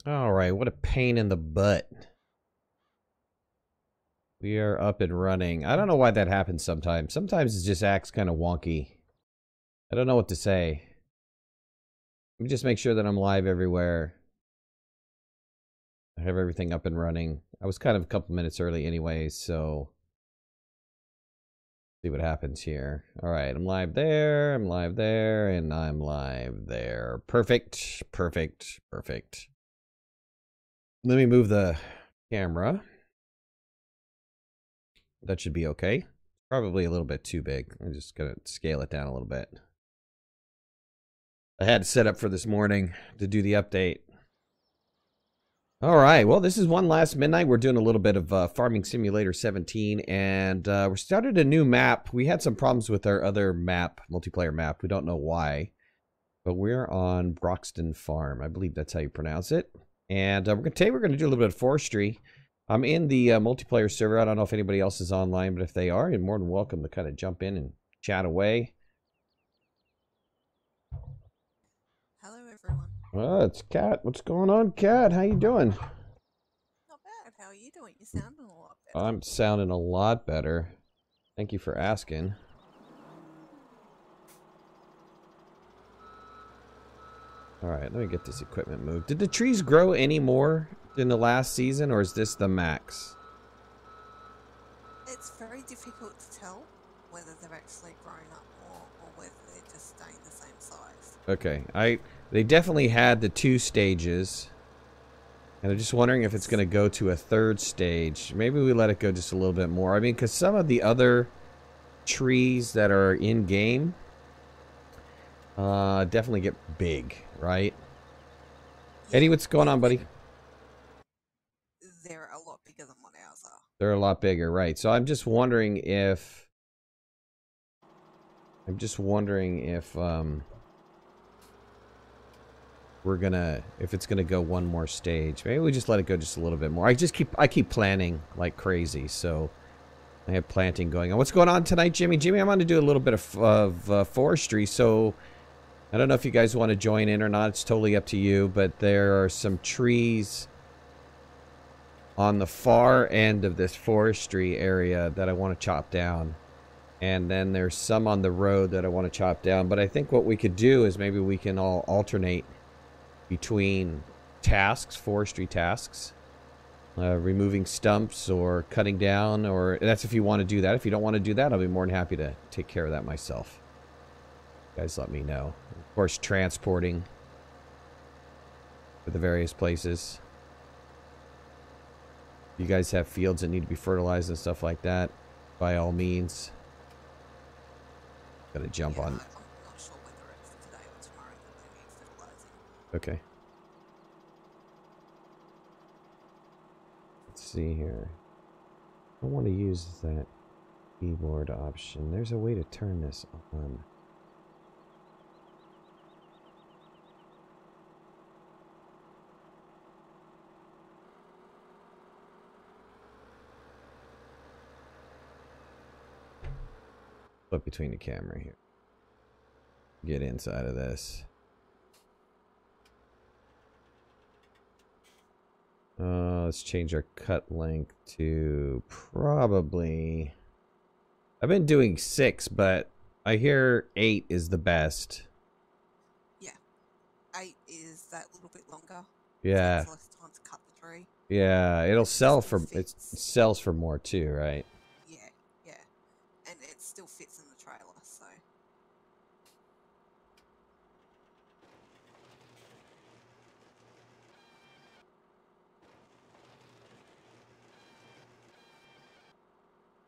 All right, what a pain in the butt. We are up and running. I don't know why that happens sometimes. Sometimes it just acts kind of wonky. I don't know what to say. Let me just make sure that I'm live everywhere. I have everything up and running. I was kind of a couple minutes early anyway, so see what happens here. All right, I'm live there, I'm live there, and I'm live there. Perfect, perfect, perfect. Let me move the camera. That should be okay. Probably a little bit too big. I'm just gonna scale it down a little bit. I had to set up for this morning to do the update. All right, well, this is One Last Midnight. We're doing a little bit of Farming Simulator 17, and we started a new map. We had some problems with our other map, multiplayer map. We don't know why, but we're on Broxton Farm. I believe that's how you pronounce it. And today we're going to do a little bit of forestry. I'm in the multiplayer server. I don't know if anybody else is online, but if they are, you're more than welcome to kind of jump in and chat away. Hello, everyone. Oh, it's Kat. What's going on, Kat? How you doing? Not bad. How are you doing? You're sounding a lot better. I'm sounding a lot better. Thank you for asking. All right, let me get this equipment moved. Did the trees grow any more in the last season, or is this the max? It's very difficult to tell whether they've actually grown up more or whether they're just staying the same size. Okay, they definitely had the 2 stages, and I'm just wondering if it's going to go to a 3rd stage. Maybe we let it go just a little bit more. I mean, because some of the other trees that are in game definitely get big, right? Yeah, Eddie, what's going on, buddy? they're a lot bigger than what ours are. They're a lot bigger, right? So I'm just wondering if we're gonna if it's gonna go one more stage. Maybe we just let it go just a little bit more. I keep planning like crazy, so I have planting going on. What's going on tonight, Jimmy? Jimmy, I'm going to do a little bit of forestry, so I don't know if you guys want to join in or not. It's totally up to you, but there are some trees on the far end of this forestry area that I want to chop down. And then there's some on the road that I want to chop down. But I think what we could do is maybe we can all alternate between tasks, forestry tasks, removing stumps or cutting down, or that's if you want to do that. If you don't want to do that, I'll be more than happy to take care of that myself. You guys let me know. Of course, transporting to the various places. You guys have fields that need to be fertilized and stuff like that, by all means. Gonna jump on. I'm not sure whether it's today or tomorrow that they need fertilizing. Okay. Let's see here. I want to use that keyboard option. There's a way to turn this on. Flip between the camera here. Get inside of this. Let's change our cut length to probably... I've been doing 6, but I hear 8 is the best. Yeah, 8 is that little bit longer. Yeah. Takes less time to cut the tree. Yeah, it'll sell for... It Fits. sells for more too, right? Yeah, yeah. And it still fits in the trailer, so...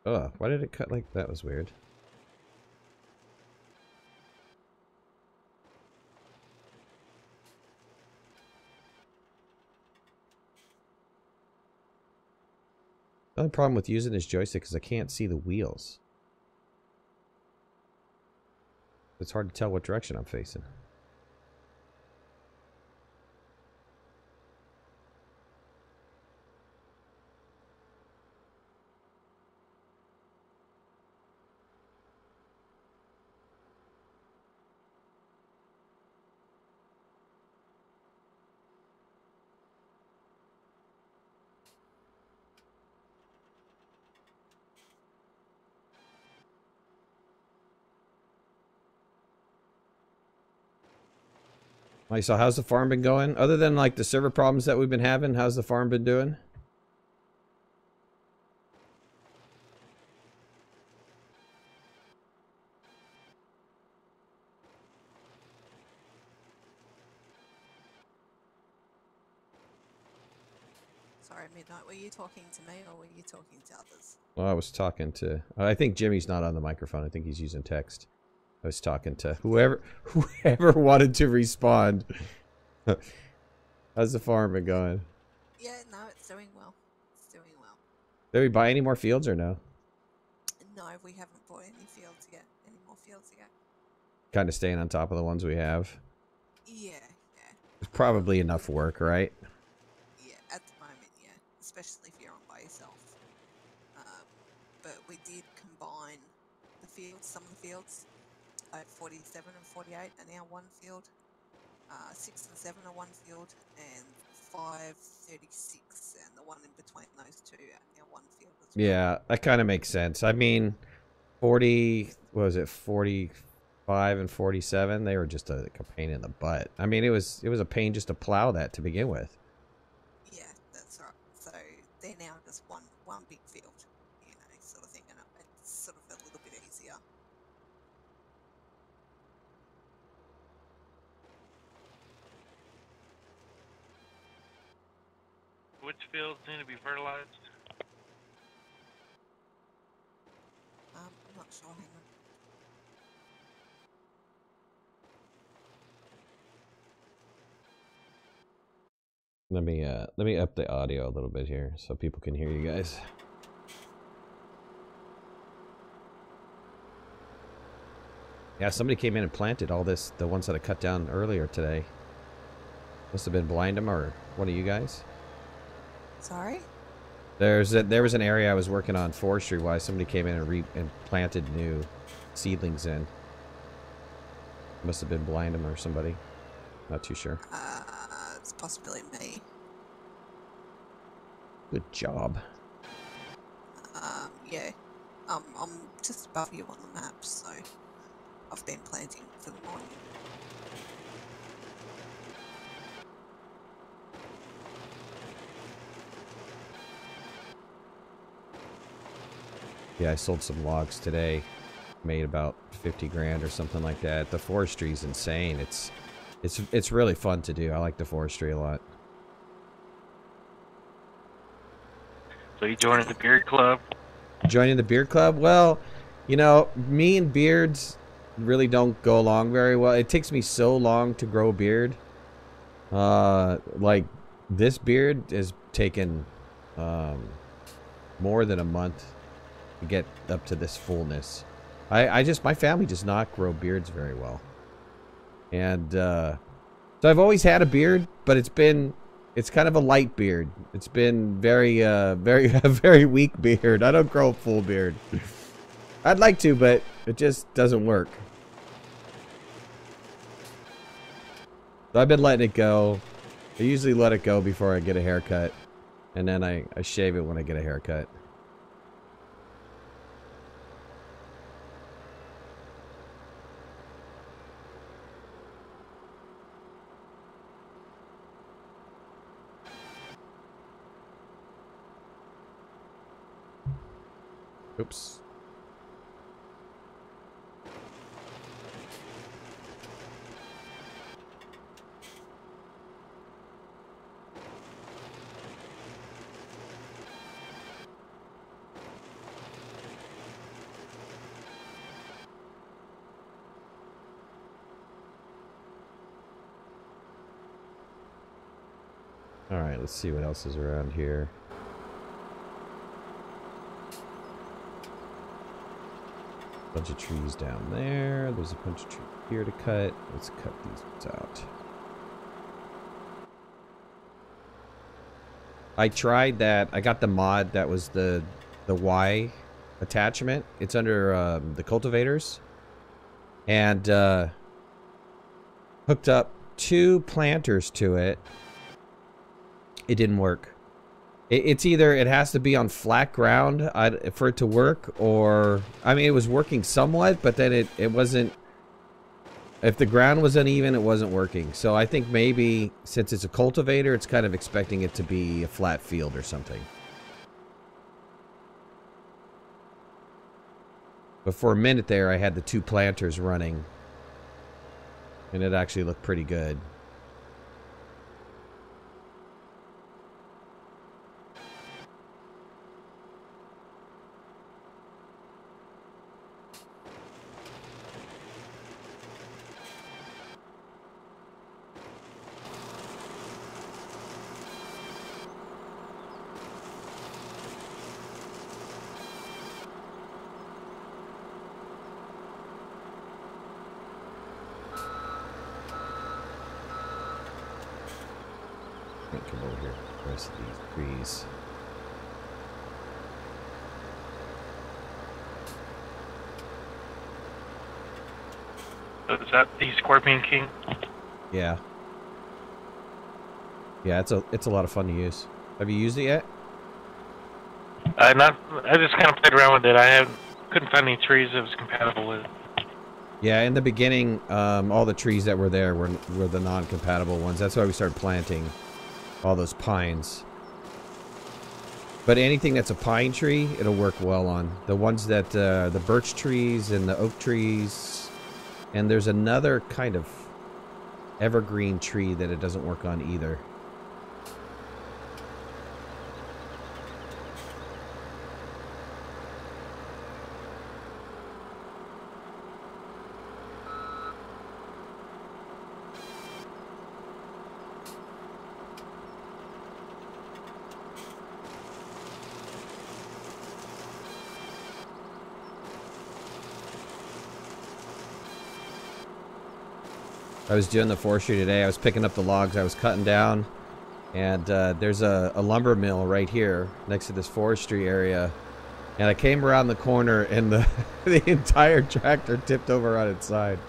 Oh, why did it cut like that? Was weird. The only problem with using this joystick is I can't see the wheels. It's hard to tell what direction I'm facing. Like, so how's the farm been going? Other than like the server problems that we've been having, how's the farm been doing? Sorry, Midnight, were you talking to me or were you talking to others? Well, I was talking to... I think Jimmy's not on the microphone. I think he's using text. I was talking to whoever wanted to respond. How's the farm been going? Yeah, no, it's doing well. It's doing well. Did we buy any more fields or no? No, we haven't bought any fields yet. Any more fields yet. Kind of staying on top of the ones we have. Yeah, yeah. It's probably enough work, right? Yeah, at the moment, yeah. Especially if you're on by yourself. But we did combine the fields, some of the fields. 47 and 48 are now one field. 6 and 7 are one field. And 5, 36 and the one in between those two are now one field as well. Yeah, that kind of makes sense. I mean, 40... What was it? 45 and 47? They were just a pain in the butt. I mean, it was a pain just to plow that to begin with. Yeah, that's right. So they're now just one big field, you know, sort of thing, and it's sort of a little bit easier. Which fields need to be fertilized? I'm not sure. Hang on. Let me up the audio a little bit here so people can hear you guys. Yeah, somebody came in and planted all this, the ones that I cut down earlier today. Must have been Blindem or one of you guys. Sorry? There was an area I was working on forestry wise. Somebody came in and planted new seedlings in. Must have been Blindem or somebody. Not too sure. It's possibly me. Good job. Yeah. I'm just above you on the map, so I've been planting for the morning. Yeah, I sold some logs today. Made about 50 grand or something like that. The forestry is insane. It's really fun to do. I like the forestry a lot. So you joining the beard club? Joining the beard club? Well, you know, me and beards really don't go along very well. It takes me so long to grow a beard. Like this beard has taken more than a month to get up to this fullness. My family does not grow beards very well. And so I've always had a beard, but it's kind of a light beard. It's been very a very weak beard. I don't grow a full beard. I'd like to, but it just doesn't work. So I've been letting it go. I usually let it go before I get a haircut, and then I shave it when I get a haircut. Oops. All right, let's see what else is around here. Bunch of trees down there. There's a bunch of trees here to cut. Let's cut these ones out. I tried that. I got the mod that was the Y attachment. It's under the cultivators. And hooked up 2 planters to it. It didn't work. It's either it has to be on flat ground for it to work, or I mean it was working somewhat, but then it wasn't. If the ground was uneven, it wasn't working. So I think maybe since it's a cultivator, it's kind of expecting it to be a flat field or something. But for a minute there, I had the 2 planters running. And it actually looked pretty good. Can't come over here. The rest of these trees. So is that the Scorpion King? Yeah. Yeah, it's a lot of fun to use. Have you used it yet? I just kind of played around with it. Couldn't find any trees that was compatible with it. Yeah, in the beginning, all the trees that were there were the non-compatible ones. That's why we started planting all those pines. But anything that's a pine tree, it'll work well on. The ones that, the birch trees and the oak trees, and there's another kind of evergreen tree that it doesn't work on either. I was doing the forestry today. I was picking up the logs I was cutting down, and there's a lumber mill right here next to this forestry area. And I came around the corner, and the the entire tractor tipped over on its side.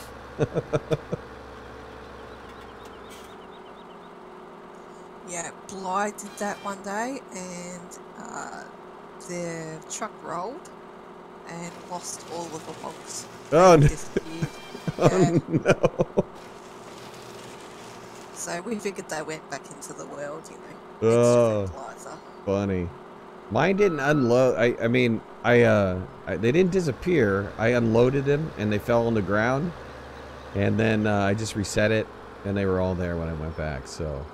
Yeah, Bly did that one day, and the truck rolled and lost all of the logs. Oh They no! disappeared. Oh Yeah. no! So we figured they went back into the world, you know. Oh, Extra fertilizer. funny. Mine didn't unload. I mean, they didn't disappear. I unloaded them, and they fell on the ground. And then I just reset it, and they were all there when I went back, so...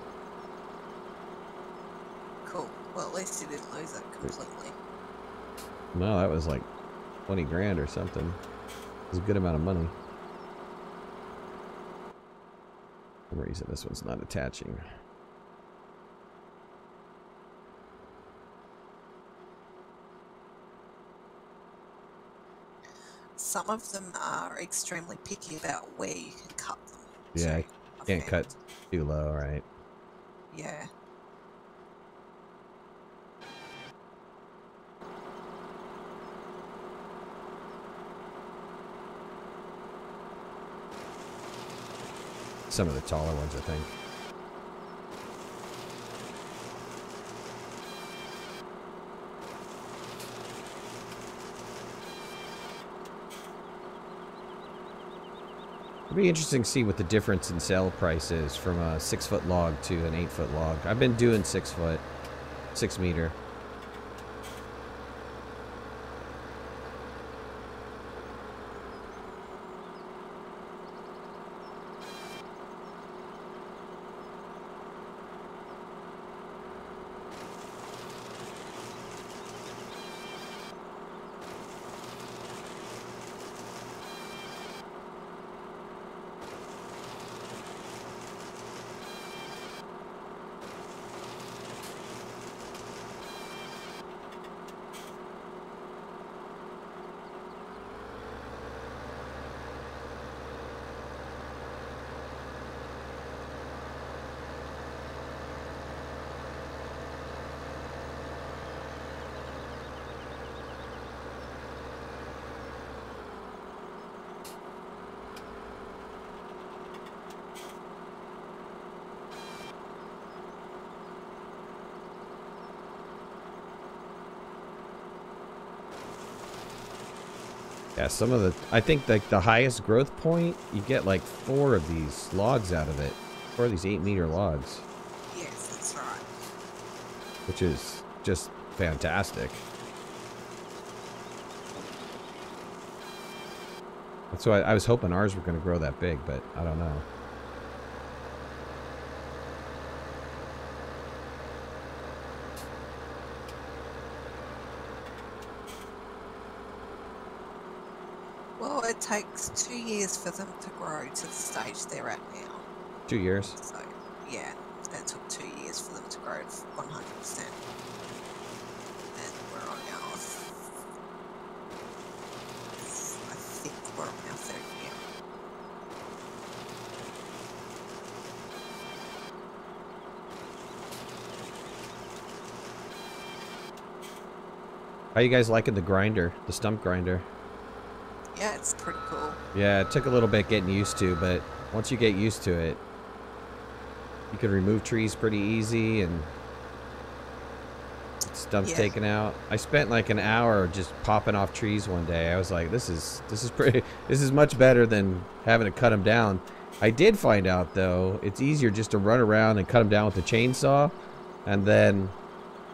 Cool. Well, at least you didn't lose it completely. No, that was like 20 grand or something. It was a good amount of money. For some reason, this one's not attaching. Some of them are extremely picky about where you can cut them. Yeah, too, I can't found. cut too low, right? Yeah. Some of the taller ones, I think. It'd be interesting to see what the difference in sale price is from a 6-foot log to an 8-foot log. I've been doing 6 foot, 6 meter. Yeah, some of the, I think like the highest growth point, you get like 4 of these logs out of it. 4 of these 8-meter logs. Yes, that's right. Which is just fantastic. That's why I was hoping ours were going to grow that big, but I don't know. Well, it takes 2 years for them to grow to the stage they're at now. 2 years? So, yeah, that took 2 years for them to grow to 100%. And we're on our, I think we're on our 3rd year. How you guys liking the grinder, the stump grinder? Yeah, it's pretty cool. Yeah, it took a little bit getting used to, but once you get used to it, you can remove trees pretty easy and stumps taken out. I spent like an hour just popping off trees one day. I was like, this is much better than having to cut them down. I did find out though, it's easier just to run around and cut them down with the chainsaw, and then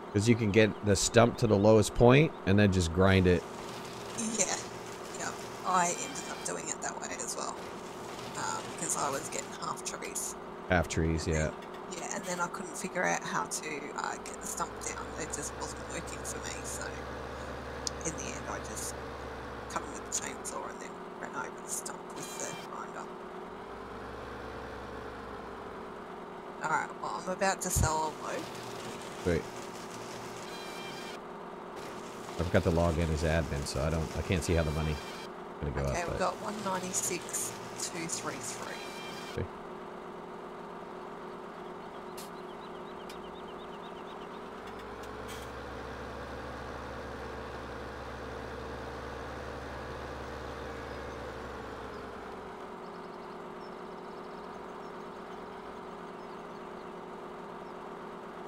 because you can get the stump to the lowest point and then just grind it. Yeah. I ended up doing it that way as well, because I was getting half trees. Half trees, yeah. Yeah, and then I couldn't figure out how to get the stump down. It just wasn't working for me, so in the end I just cut them with the chainsaw and then ran over the stump with the grinder. Alright, well I'm about to sell a load. Wait. I forgot to log in as admin, so I can't see how the money gonna go okay, up. We've got 196,233. Okay.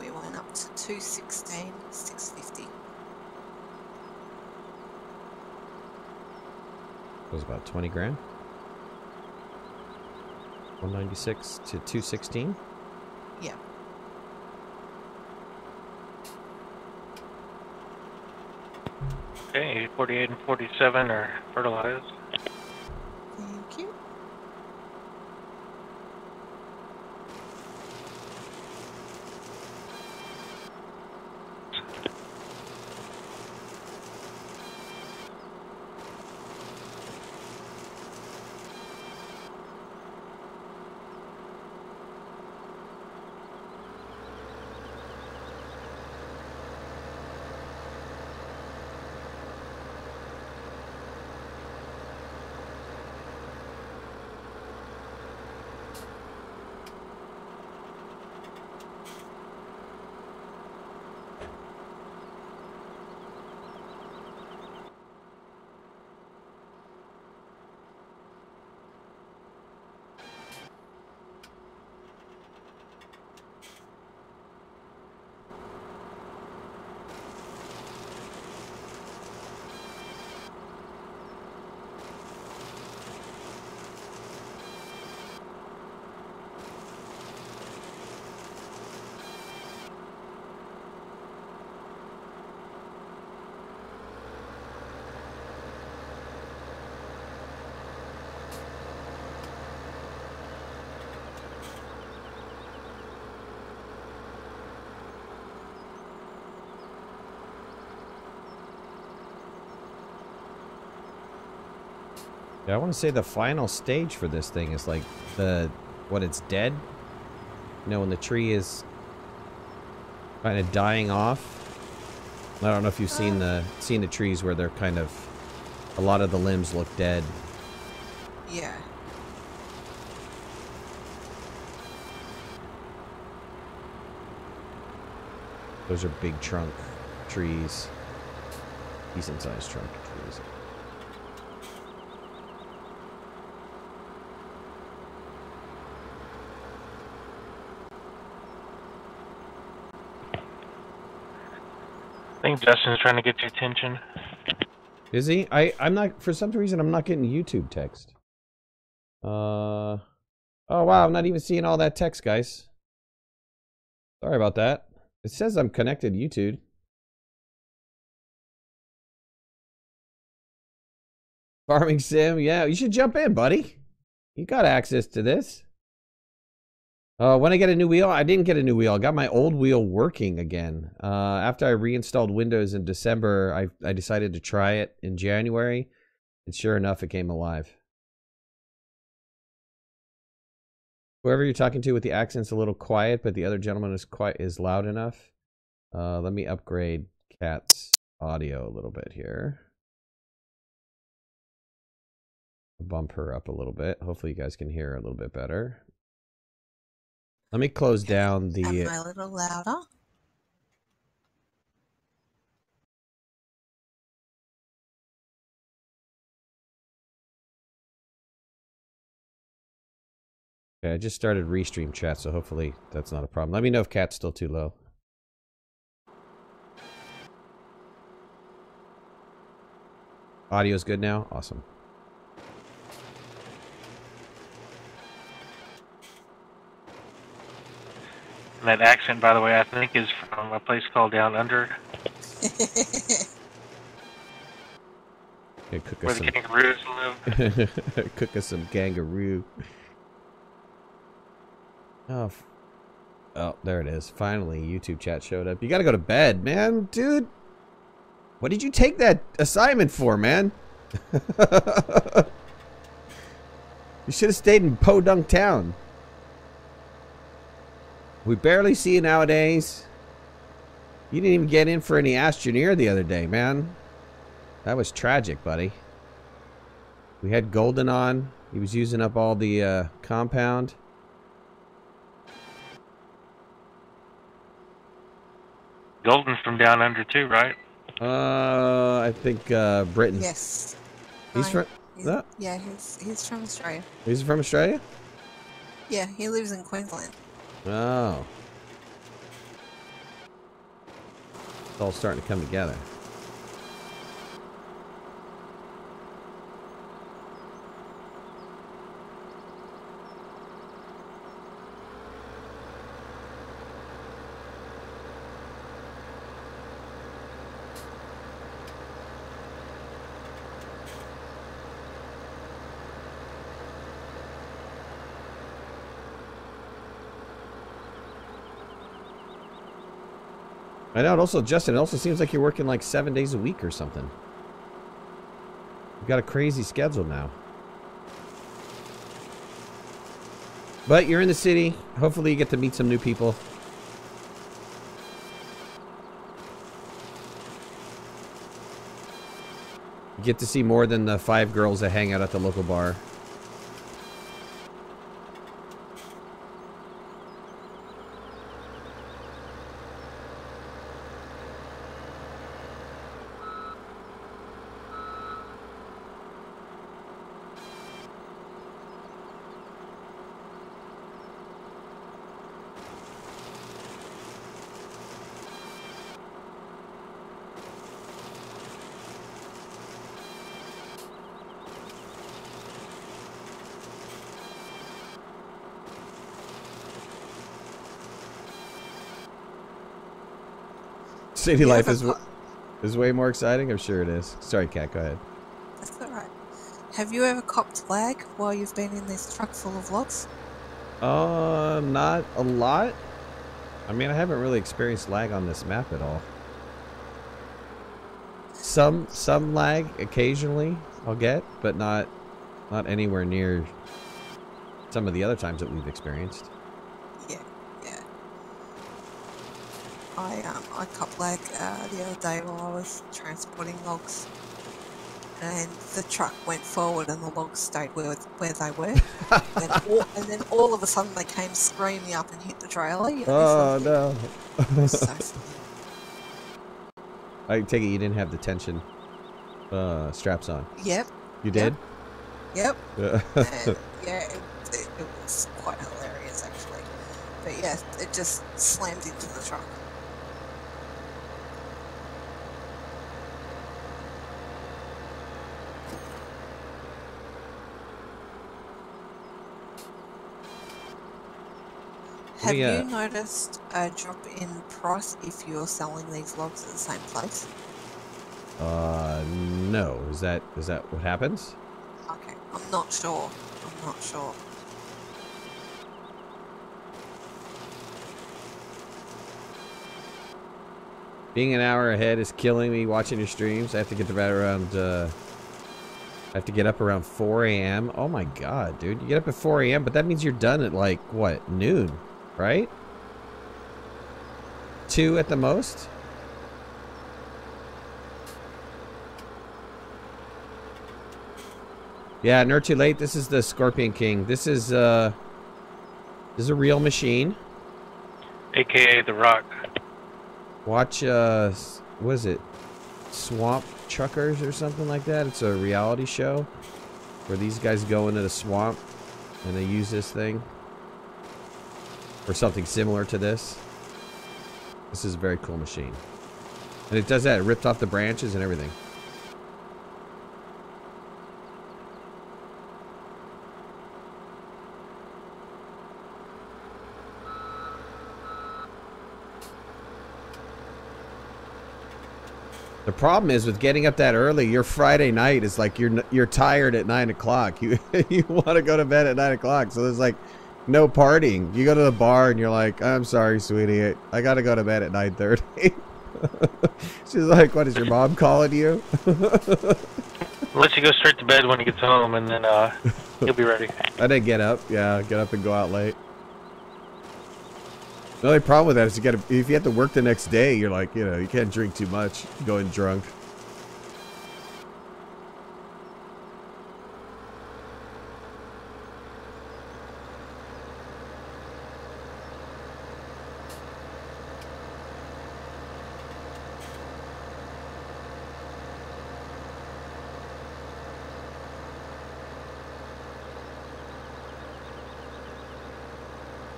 We went up to 216,650. It was about 20 grand. 196 to 216. Yeah. Okay, 48 and 47 are fertilized. Thank you. Yeah, I want to say the final stage for this thing is like when it's dead. You know, when the tree is kind of dying off. I don't know if you've seen the trees where they're kind of, a lot of the limbs look dead. Yeah. Those are big trunk trees. Decent sized trunk trees. I think Justin's trying to get your attention. Is he? I'm not, for some reason, I'm not getting YouTube text. Oh, wow, I'm not even seeing all that text, guys. Sorry about that. It says I'm connected to YouTube. Farming sim, yeah, you should jump in, buddy. You got access to this. When I get a new wheel, I didn't get a new wheel. I got my old wheel working again. After I reinstalled Windows in December, I decided to try it in January, and sure enough, it came alive. Whoever you're talking to with the accent's a little quiet, but the other gentleman is loud enough. Let me upgrade Kat's audio a little bit here. Bump her up a little bit. Hopefully you guys can hear her a little bit better. Let me close down the... Am I a little louder? Okay, I just started restream chat, so hopefully that's not a problem. Let me know if Kat's still too low. Audio's good now? Awesome. And that accent, by the way, I think is from a place called Down Under. Okay, cook where us the some... kangaroos live. Cook us some kangaroo. Oh, oh, there it is. Finally, YouTube chat showed up. You gotta go to bed, man. Dude. What did you take that assignment for, man? You should have stayed in Podunk Town. We barely see you nowadays. You didn't even get in for any Astroneer the other day, man. That was tragic, buddy. We had Golden on. He was using up all the compound. Golden's from Down Under too, right? I think Britain. Yes. He's from... Yeah, he's from Australia. He's from Australia? Yeah, he lives in Queensland. Oh. It's all starting to come together. I know, it also, Justin, it also seems like you're working like 7 days a week or something. You've got a crazy schedule now. But you're in the city. Hopefully you get to meet some new people. You get to see more than the 5 girls that hang out at the local bar. City life is way more exciting. I'm sure it is. Sorry, Kat, go ahead. That's alright. Have you ever copped lag while you've been in this truck full of logs? Not a lot. I mean, I haven't really experienced lag on this map at all. Some lag occasionally I'll get, but not anywhere near some of the other times that we've experienced. Yeah. I copped lag the other day while I was transporting logs, and the truck went forward and the logs stayed where they were. and then all of a sudden they came screaming up and hit the trailer. You know, no! So funny. I take it you didn't have the tension straps on. Yep. You did? Yep. Yeah. And, yeah, it was quite hilarious actually. But yeah, it just slammed into the truck. Have you noticed a drop in price if you're selling these logs at the same place? No. Is that what happens? Okay, I'm not sure. I'm not sure. Being an hour ahead is killing me watching your streams. I have to get to bed around, I have to get up around 4 a.m. Oh my god, dude. You get up at 4 a.m., but that means you're done at like, what, noon, right? 2 at the most? Yeah, nerd too late. This is the Scorpion King. This is a real machine. AKA The Rock. Watch, what is it? Swamp Truckers or something like that. It's a reality show where these guys go into the swamp and they use this thing. Or something similar to this. This is a very cool machine. And it does that. It ripped off the branches and everything. The problem is with getting up that early, your Friday night is like you're tired at 9 o'clock. You want to go to bed at 9 o'clock, so there's like no partying. You go to the bar and you're like, I'm sorry, sweetie, I gotta go to bed at 9:30. She's like, what is your mom calling you? Let you go straight to bed when he gets home, and then he'll be ready. I didn't get up. Yeah, get up and go out late. The only problem with that is if you have to work the next day, you're like, you can't drink too much, going drunk.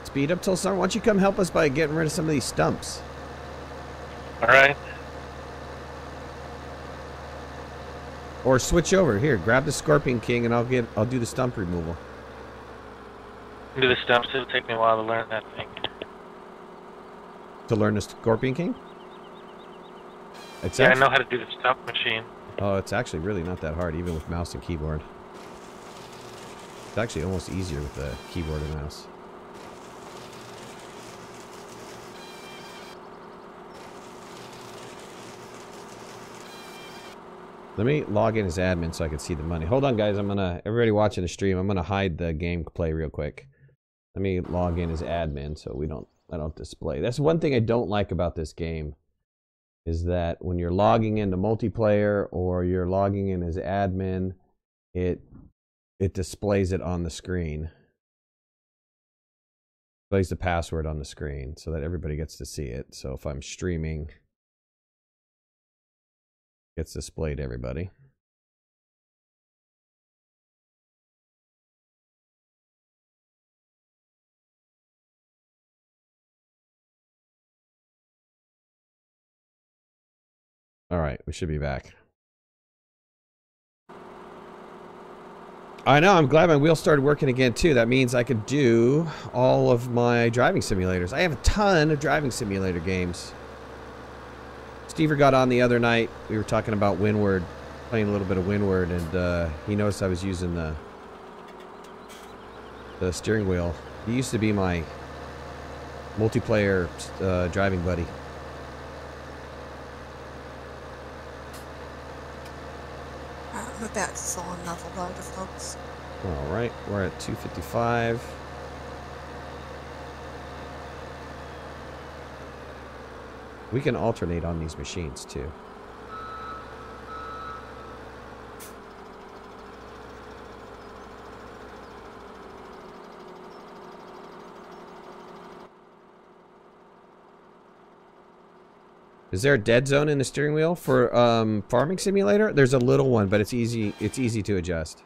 Speed up till summer. Why don't you come help us by getting rid of some of these stumps? Alright. Or switch over. Here, grab the Scorpion King and I'll do the stump removal. Do the stumps, it'll take me a while to learn that thing. To learn the Scorpion King? I know how to do the stump machine. Oh, it's actually really not that hard, even with mouse and keyboard. It's actually almost easier with the keyboard and mouse. Let me log in as admin so I can see the money. Hold on, guys. Everybody watching the stream, I'm gonna hide the gameplay real quick. Let me log in as admin so I don't display. That's one thing I don't like about this game, is that when you're logging into multiplayer or you're logging in as admin, it displays it on the screen. Displays the password on the screen so that everybody gets to see it. So if I'm streaming, gets displayed to everybody. All right, we should be back. I know, I'm glad my wheels started working again too. That means I could do all of my driving simulators. I have a ton of driving simulator games. Stever got on the other night. We were talking about Windward, playing a little bit of Windward, and he noticed I was using the steering wheel. He used to be my multiplayer driving buddy. I'm about to sell another load of logs. Alright, we're at 255. We can alternate on these machines too. Is there a dead zone in the steering wheel for Farming Simulator? There's a little one, but it's easy to adjust.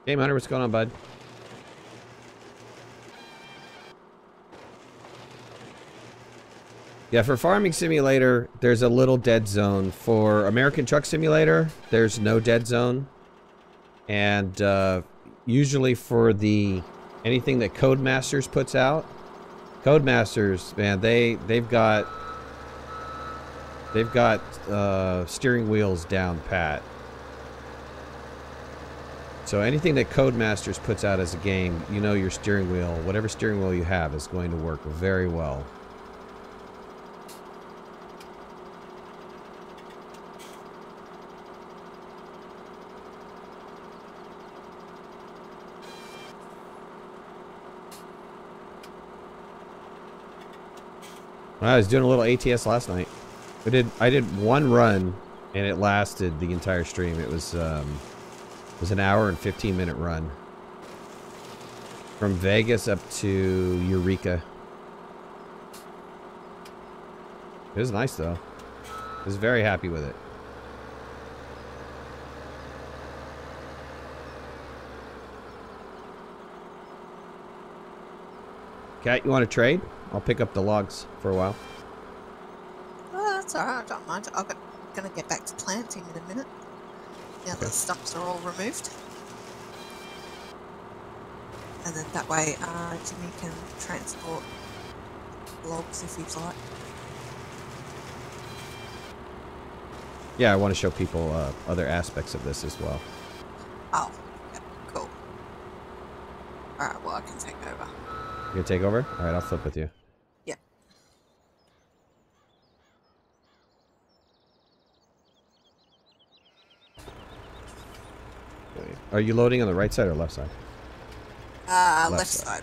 Game Hunter, what's going on, bud? Yeah, for Farming Simulator, there's a little dead zone. For American Truck Simulator, there's no dead zone. And usually for the anything that Codemasters puts out, Codemasters, man, they've got steering wheels down pat. So anything that Codemasters puts out as a game, you know your steering wheel, whatever steering wheel you have, is going to work very well. I was doing a little ATS last night. I did one run, and it lasted the entire stream. It was an hour and 15-minute run from Vegas up to Eureka. It was nice though. I was very happy with it. Kat, you want to trade? I'll pick up the logs for a while. Oh, that's alright, I don't mind. I'm gonna get back to planting in a minute. Now the stumps are all removed. And then that way Jimmy can transport logs if he'd like. Yeah, I want to show people other aspects of this as well. Oh, yep, cool. Alright, well I can take over. You gonna take over? Alright, I'll flip with you. Yep. Are you loading on the right side or left side? Left side.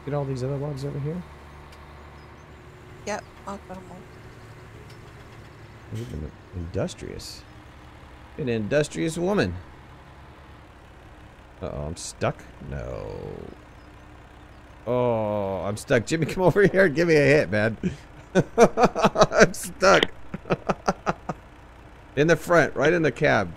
Get all these other logs over here. Yep, I've got them all. You've been industrious. An industrious woman. Uh-oh, I'm stuck? No. Oh, I'm stuck. Jimmy, come over here and give me a hit, man. I'm stuck. In the front, right in the cab.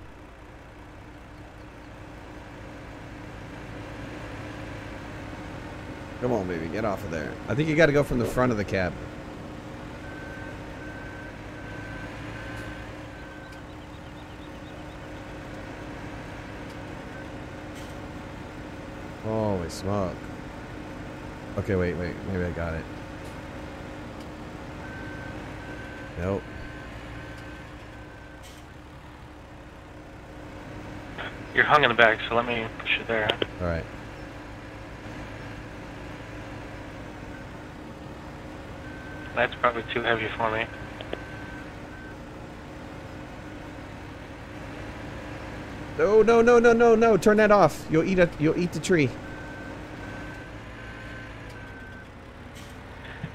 Come on, baby, get off of there. I think you got to go from the front of the cab. Holy smoke. Okay, wait. Maybe I got it. Nope. You're hung in the back, so let me push you there. Alright. That's probably too heavy for me. No. Turn that off. You'll eat the tree.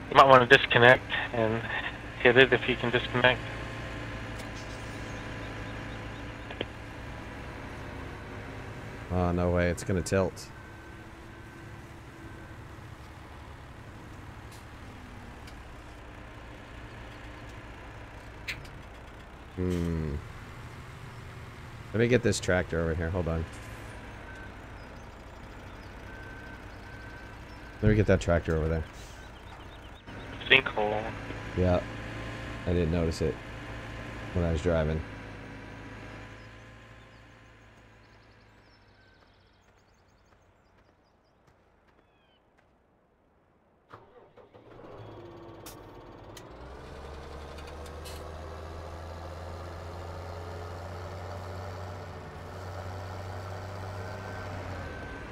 You might want to disconnect and hit it if you can disconnect. Oh, no way. It's going to tilt. Let me get this tractor over here. Hold on. Let me get that tractor over there. Sinkhole. Yeah. I didn't notice it when I was driving.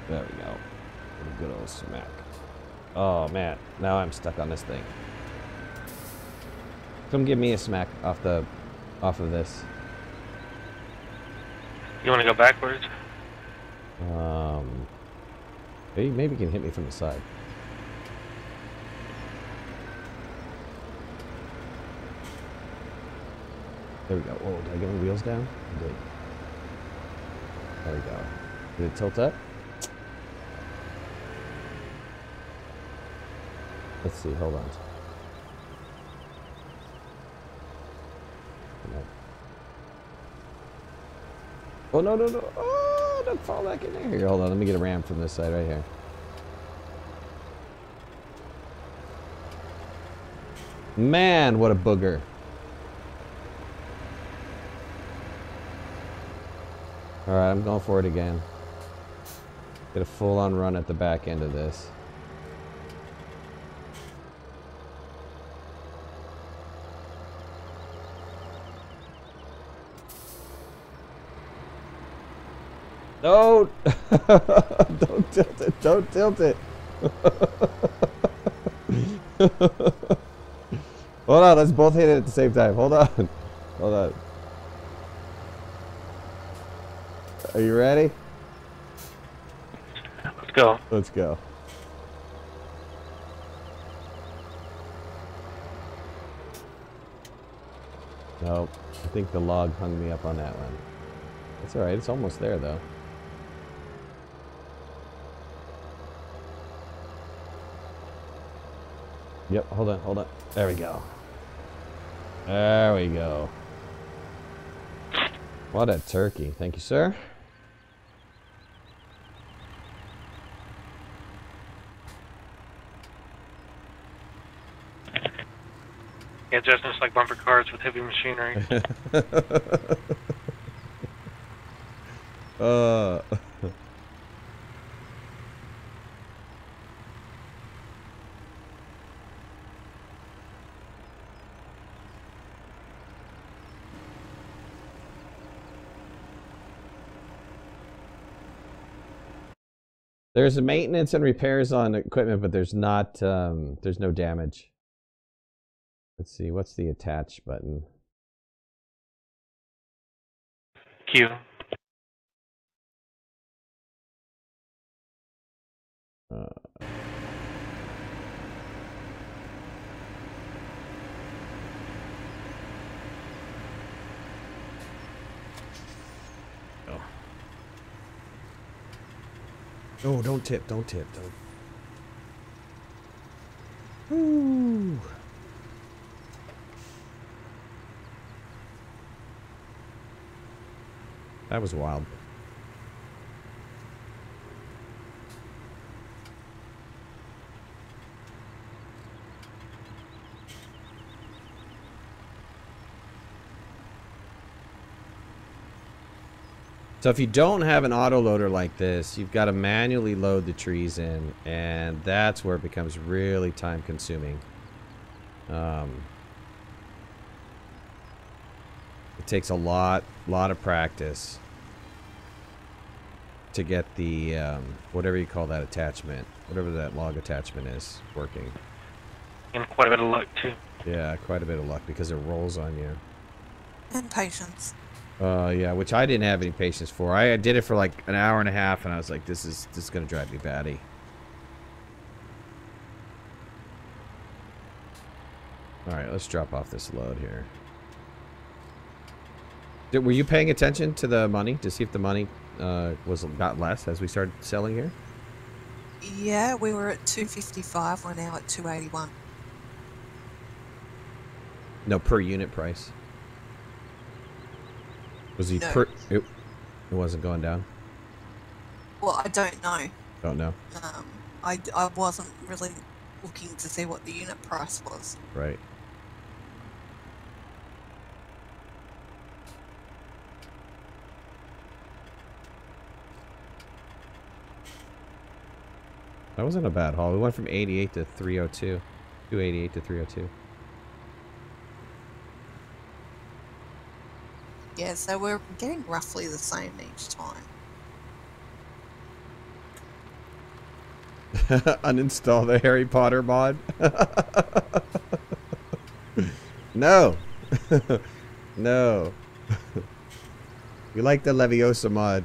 There we go. A good old smack. Oh man, now I'm stuck on this thing. Come give me a smack off of this. You want to go backwards? Maybe you can hit me from the side. There we go. Whoa, did I get my wheels down? I did. There we go. Did it tilt up? Let's see, hold on. Oh, no, no, no. Oh, don't fall back in there. Here, hold on. Let me get a ram from this side right here. Man, what a booger. Alright, I'm going for it again. Get a full-on run at the back end of this. No! Don't tilt it. Don't tilt it. Hold on. Let's both hit it at the same time. Hold on. Hold on. Are you ready? Let's go. Let's go. Nope. I think the log hung me up on that one. It's alright. It's almost there, though. Yep, hold on, hold on. There we go. There we go. What a turkey. Thank you, sir. Yeah, just like bumper cars with heavy machinery. There's a maintenance and repairs on equipment, but there's not, there's no damage. Let's see, what's the attach button? Q. Oh, don't tip, don't tip, don't. Ooh. That was wild. So if you don't have an auto loader like this, you've got to manually load the trees in, and that's where it becomes really time consuming. It takes a lot of practice to get the whatever you call that attachment, whatever that log attachment is, working. And quite a bit of luck too. Yeah, quite a bit of luck because it rolls on you. And patience. Yeah, which I didn't have any patience for. I did it for like an hour and a half, and I was like, this is gonna drive me batty. All right, let's drop off this load here. Were you paying attention to the money to see if the money got less as we started selling here? Yeah, we were at 255. We're now at 281. No, per unit price. Was he no. It wasn't going down? Well, I don't know. Don't know. I wasn't really looking to see what the unit price was. Right. That wasn't a bad haul. We went from 88 to 302. 288 to 302. Yeah, so we're getting roughly the same each time. Uninstall the Harry Potter mod. No. No. We like the Leviosa mod.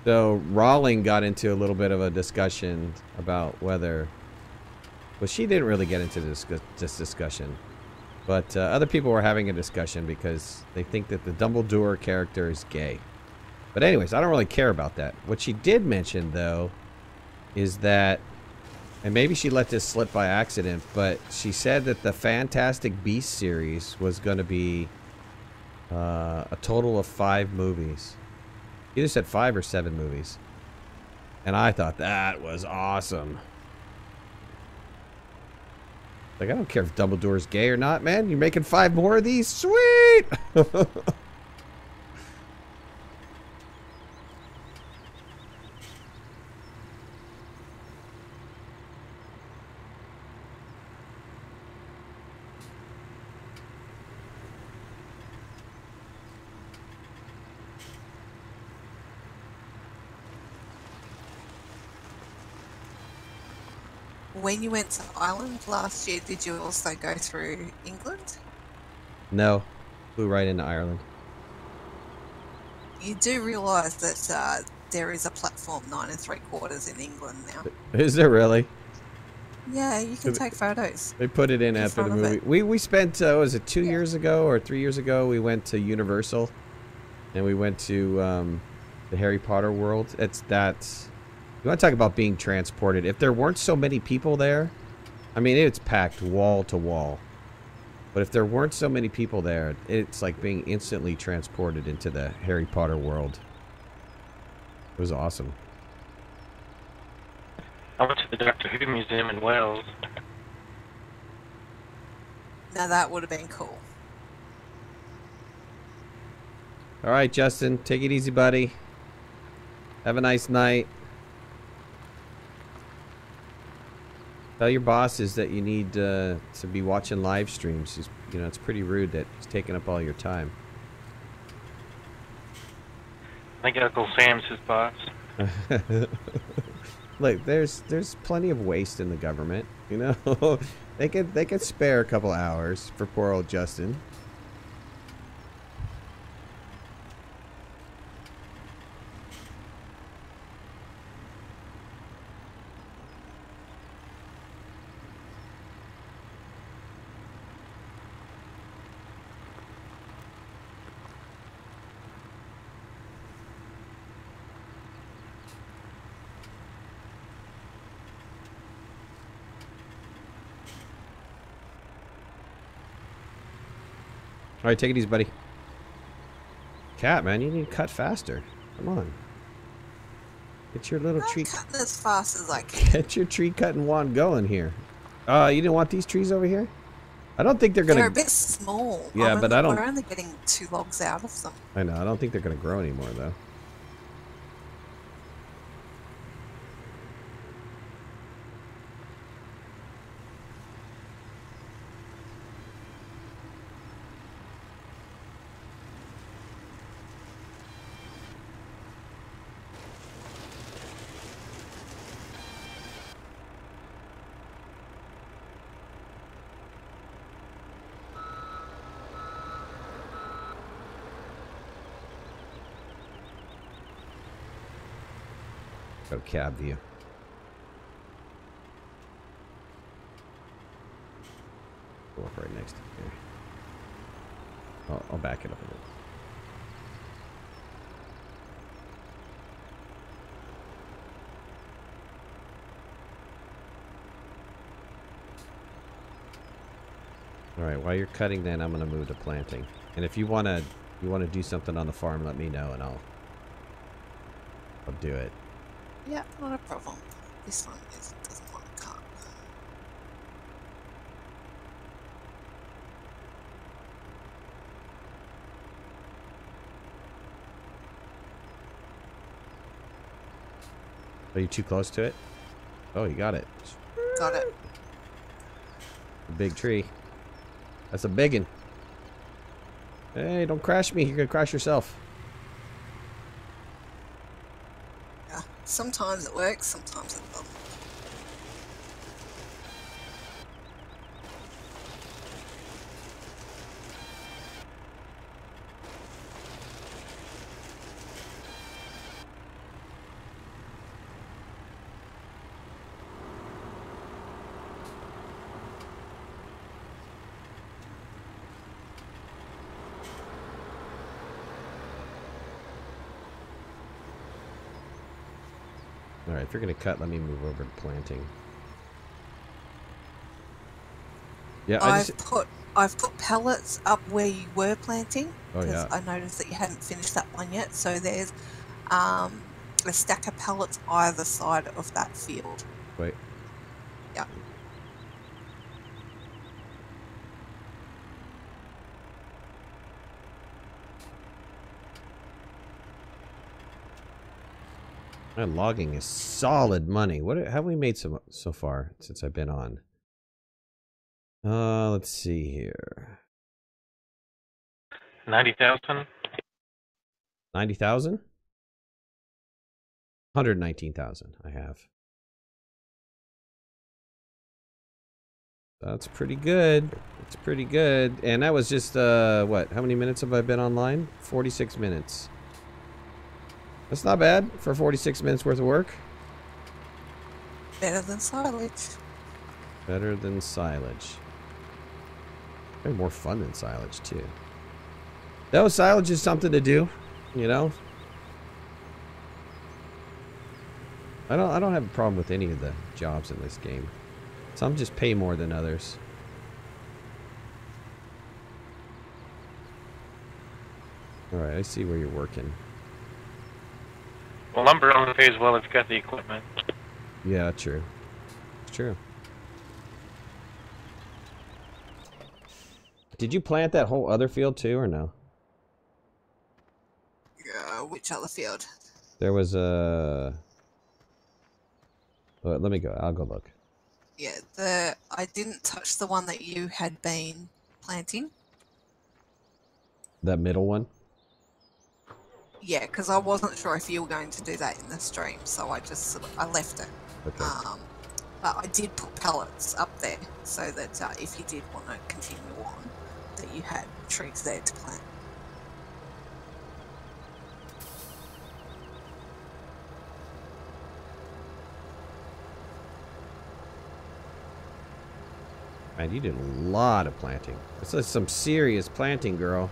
So Rawling got into a little bit of a discussion about whether... Well, she didn't really get into this discussion. But other people were having a discussion because they think that the Dumbledore character is gay. But anyways, I don't really care about that. What she did mention, though, is that... And maybe she let this slip by accident, but she said that the Fantastic Beasts series was going to be a total of 5 movies. Either said 5 or 7 movies. And I thought that was awesome. Like, I don't care if Dumbledore's gay or not, man. You're making 5 more of these? Sweet! When you went to Ireland last year, did you also go through England? No. Flew right into Ireland. You do realise that there is a platform 9 3/4 in England now. Is there really? Yeah, you can take photos. They put it in after the movie. We spent, was it 2 years ago or 3 years ago? We went to Universal. And we went to the Harry Potter world. That's... You want to talk about being transported. If there weren't so many people there, I mean, it's packed wall to wall. But if there weren't so many people there, it's like being instantly transported into the Harry Potter world. It was awesome. I went to the Doctor Who Museum in Wales. Now that would have been cool. All right, Justin, take it easy, buddy. Have a nice night. Tell your bosses that you need to be watching live streams. You know, it's pretty rude that he's taking up all your time. I think Uncle Sam's his boss. Look, there's plenty of waste in the government. You know, they could spare a couple hours for poor old Justin. All right, take it easy, buddy. Cat, man, you need to cut faster. Come on. Get your little tree... I'm cutting as fast as I can. Get your tree cutting wand going here. You didn't want these trees over here? I don't think they're gonna... They're a bit small. Yeah, but I don't... We're only getting 2 logs out of them. I know, I don't think they're gonna grow anymore, though. Got a cab view. Go up right next to here. I'll back it up a little. All right, while you're cutting, then I'm gonna move to planting. And if you wanna do something on the farm, let me know, and I'll do it. Yeah, not a problem. This one doesn't want to cut. Are you too close to it? Oh, you got it. Got it. A big tree. That's a big one. Hey, don't crash me. You're gonna crash yourself. Yeah, sometimes it works, sometimes it doesn't. Alright, if you're going to cut, let me move over to planting. Yeah, I've put pallets up where you were planting. Oh, because yeah. I noticed that you hadn't finished that one yet. So there's a stack of pallets either side of that field. Wait. Yeah. And logging is solid money. What have we made so far since I've been on? Let's see here. 90,000. 90,000? 119,000 I have. That's pretty good. It's pretty good. And that was just, what? How many minutes have I been online? 46 minutes. That's not bad for 46 minutes worth of work. Better than silage. Better than silage. Probably more fun than silage, too. Though silage is something to do, you know? I don't have a problem with any of the jobs in this game. Some just pay more than others. Alright, I see where you're working. Well, lumber only pays well if you got the equipment. Yeah, true. It's true. Did you plant that whole other field too, or no? Which other field? There was a... Well, let me go. I'll go look. Yeah, I didn't touch the one that you had been planting. That middle one? Yeah, because I wasn't sure if you were going to do that in the stream, so I just I left it. Okay. But I did put pallets up there so that if you did want to continue on, that you had trees there to plant. Man, you did a lot of planting. This is some serious planting, girl.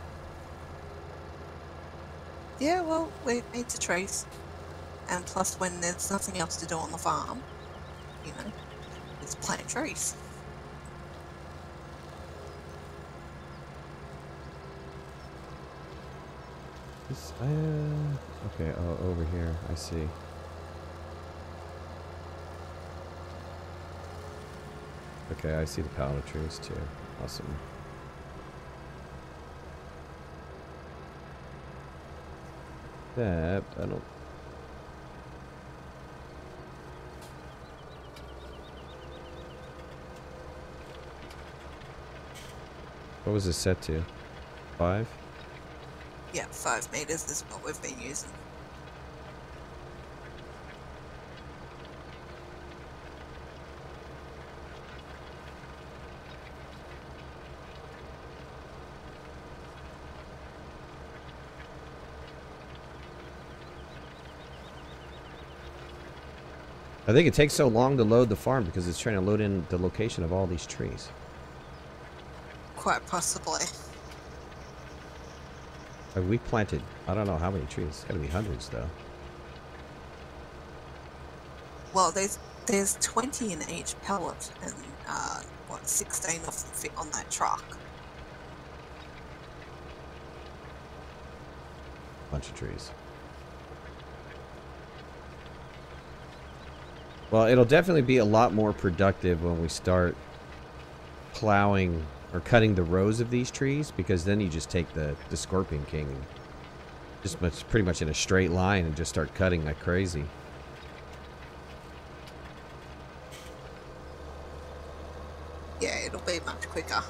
Yeah, well, we need to trees. And plus, when there's nothing else to do on the farm, you know, it's plant trees. This, okay, oh, over here. I see. Okay, I see the powder trees too. Awesome. That, I don't... What was this set to? 5? Yeah, 5 meters is what we've been using. I think it takes so long to load the farm because it's trying to load in the location of all these trees. Quite possibly. We planted, I don't know how many trees. It's gotta be hundreds though. Well, there's 20 in each pallet, and what, 16 of them fit on that truck. Bunch of trees. Well, it'll definitely be a lot more productive when we start plowing or cutting the rows of these trees, because then you just take the Scorpion King and just pretty much in a straight line and just start cutting like crazy. Yeah, it'll be much quicker.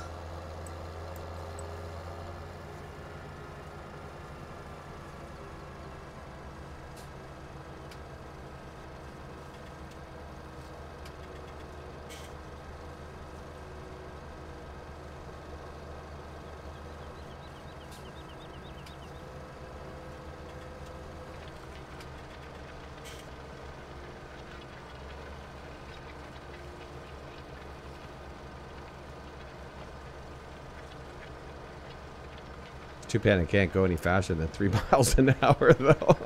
Too bad it can't go any faster than 3 miles an hour, though.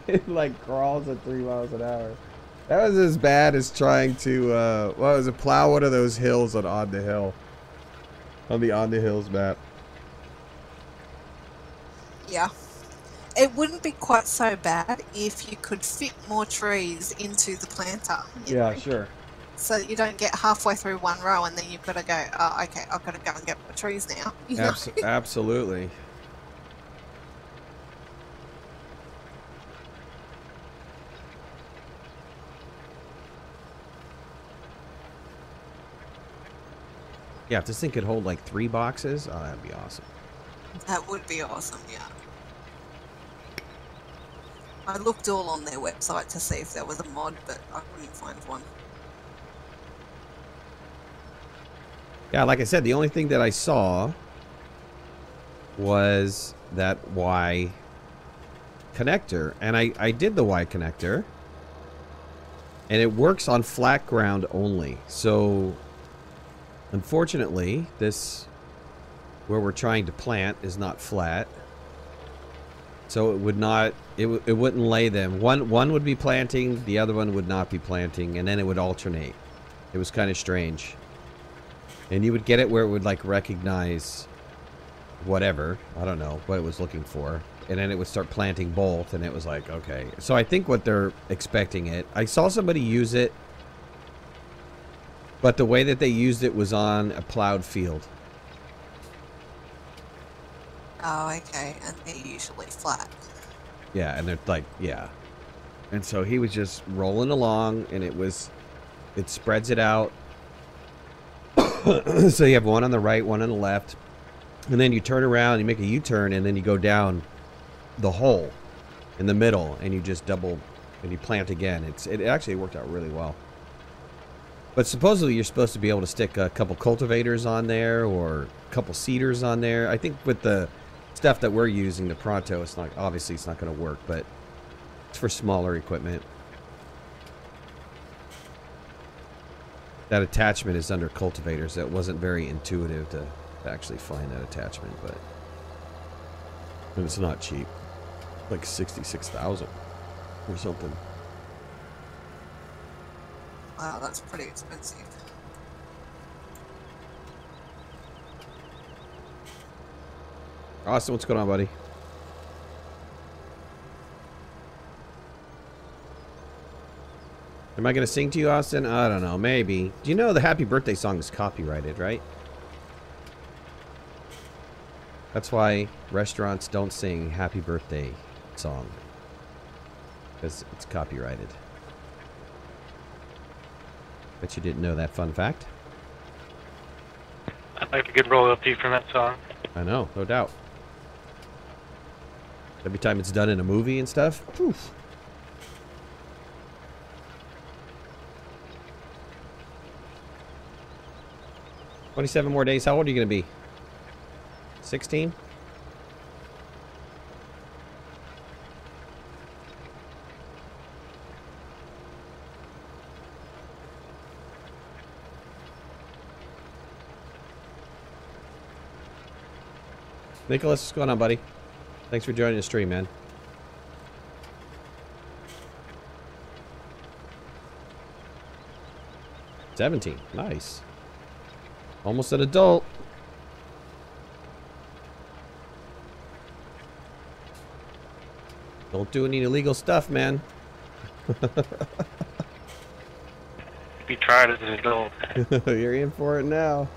It like crawls at 3 miles an hour. That was as bad as trying to, what was it, plow one of those hills on the Hill. On the On the Hills map. Yeah. It wouldn't be quite so bad if you could fit more trees into the planter. Yeah, know? sure. So that you don't get halfway through one row and then you've got to go, oh, okay, I've got to go and get more trees now. You know? Absolutely. Yeah, if this thing could hold like 3 boxes, oh, that'd be awesome. That would be awesome, yeah. I looked all on their website to see if there was a mod, but I couldn't find one. Yeah, like I said, the only thing that I saw was that Y connector. And I did the Y connector. And it works on flat ground only. So, unfortunately, this, where we're trying to plant, is not flat. So it would not, it wouldn't lay them. One would be planting, the other one would not be planting, and then it would alternate. It was kind of strange. And you would get it where it would like recognize whatever, I don't know what it was looking for, and then it would start planting both, and it was like, okay. So I think what they're expecting it. I saw somebody use it, but the way that they used it was on a plowed field. Oh, okay, and they're usually flat. Yeah, and they're like, yeah. And so he was just rolling along, and it spreads it out. So you have one on the right, one on the left, and then you turn around, you make a U-turn, and then you go down the hole in the middle, and you just double, and you plant again. It actually worked out really well. But supposedly you're supposed to be able to stick a couple cultivators on there, or a couple seeders on there. I think with the stuff that we're using, the Pronto, it's not, obviously it's not going to work, but it's for smaller equipment. That attachment is under cultivators. That wasn't very intuitive to actually find that attachment, but and it's not cheap. Like 66,000 or something. Wow, that's pretty expensive. Austin, what's going on, buddy? Am I going to sing to you, Austin? I don't know. Maybe. Do you know the happy birthday song is copyrighted, right? That's why restaurants don't sing happy birthday song. Because it's copyrighted. Bet you didn't know that fun fact. I'd like to get royalty from that song. I know, no doubt. Every time it's done in a movie and stuff, poof. $27 more days. How old are you going to be? 16? Nicholas, what's going on, buddy? Thanks for joining the stream, man. $17. Nice. Almost an adult. Don't do any illegal stuff, man. Be tried as an adult. You're in for it now.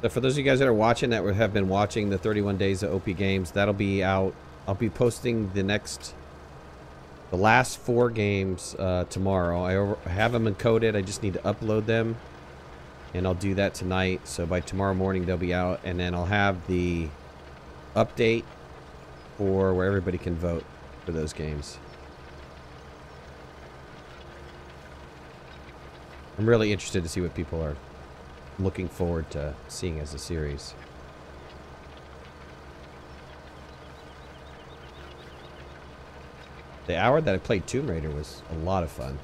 So for those of you guys that are watching, that have been watching the 31 days of OP games, that'll be out. I'll be posting the last 4 games tomorrow. I have them encoded. I just need to upload them, and I'll do that tonight. So by tomorrow morning they'll be out, and then I'll have the update for where everybody can vote for those games. I'm really interested to see what people are looking forward to seeing as a series. The hour that I played Tomb Raider was a lot of fun.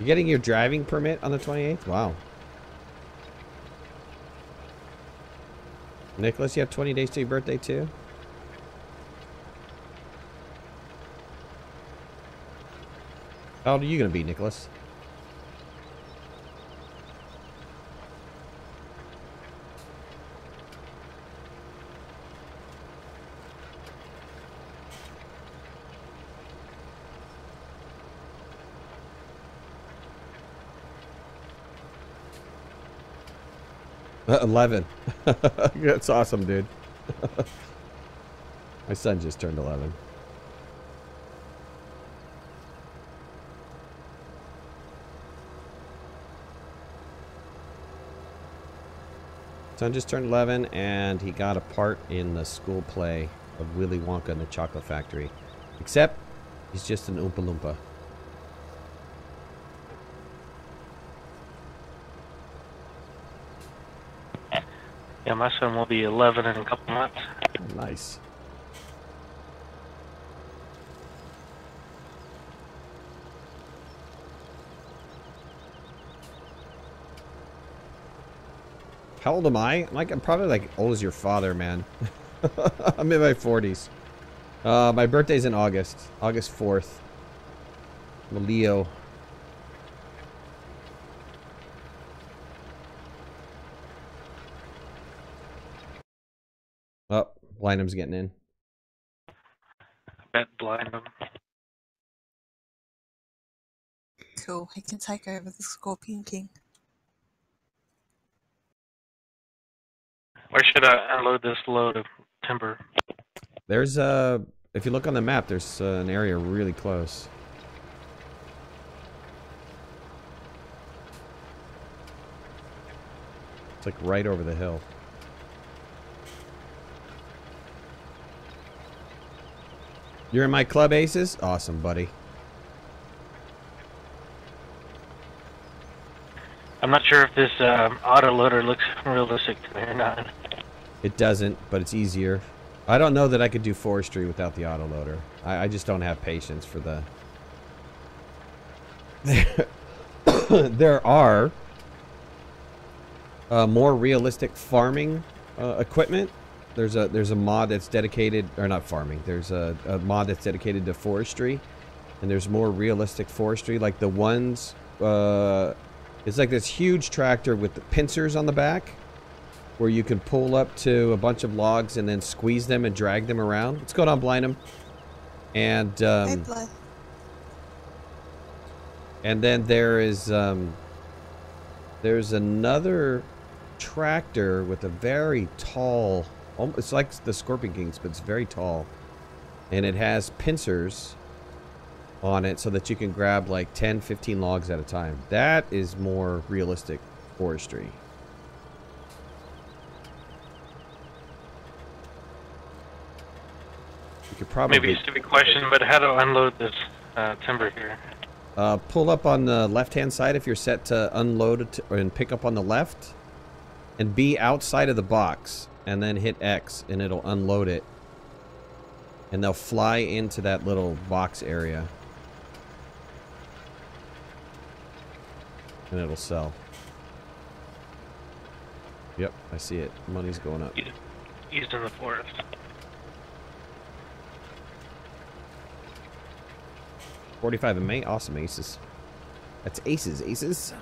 You're getting your driving permit on the 28th? Wow. Nicholas, you have 20 days to your birthday too? How old are you going to be, Nicholas? Uh, 11. That's awesome, dude. My son just turned 11. Son just turned 11, and he got a part in the school play of Willy Wonka and the Chocolate Factory. Except, he's just an Oompa Loompa. Yeah, my son will be 11 in a couple months. Nice. How old am I? I'm probably like old as your father, man. I'm in my 40s. My birthday's in August. August 4th. I'm a Leo. Oh, Blindham's getting in. Bet blind him. Cool. He can take over the Scorpion King. Where should I unload this load of timber? There's if you look on the map, there's an area really close. It's like right over the hill. You're in my club, Aces? Awesome, buddy. I'm not sure if this autoloader looks realistic to me or not. It doesn't, but it's easier. I don't know that I could do forestry without the autoloader. I just don't have patience for the... There are more realistic farming equipment. There's a mod that's dedicated, or not farming. There's a mod that's dedicated to forestry, and there's more realistic forestry. Like the ones, it's like this huge tractor with the pincers on the back, where you can pull up to a bunch of logs and then squeeze them and drag them around. What's going on, Blindham? And and then there is there's another tractor with a very tall. It's like the Scorpion Kings, but it's very tall. And it has pincers on it so that you can grab like 10, 15 logs at a time. That is more realistic forestry. You could probably... Maybe a stupid question, but how to unload this timber here? Pull up on the left-hand side if you're set to unload it and pick up on the left. And be outside of the box. And then hit X and it'll unload it. And they'll fly into that little box area. And it'll sell. Yep, I see it. Money's going up. He's in the forest. $45 in May. Awesome, Aces. That's Aces, Aces.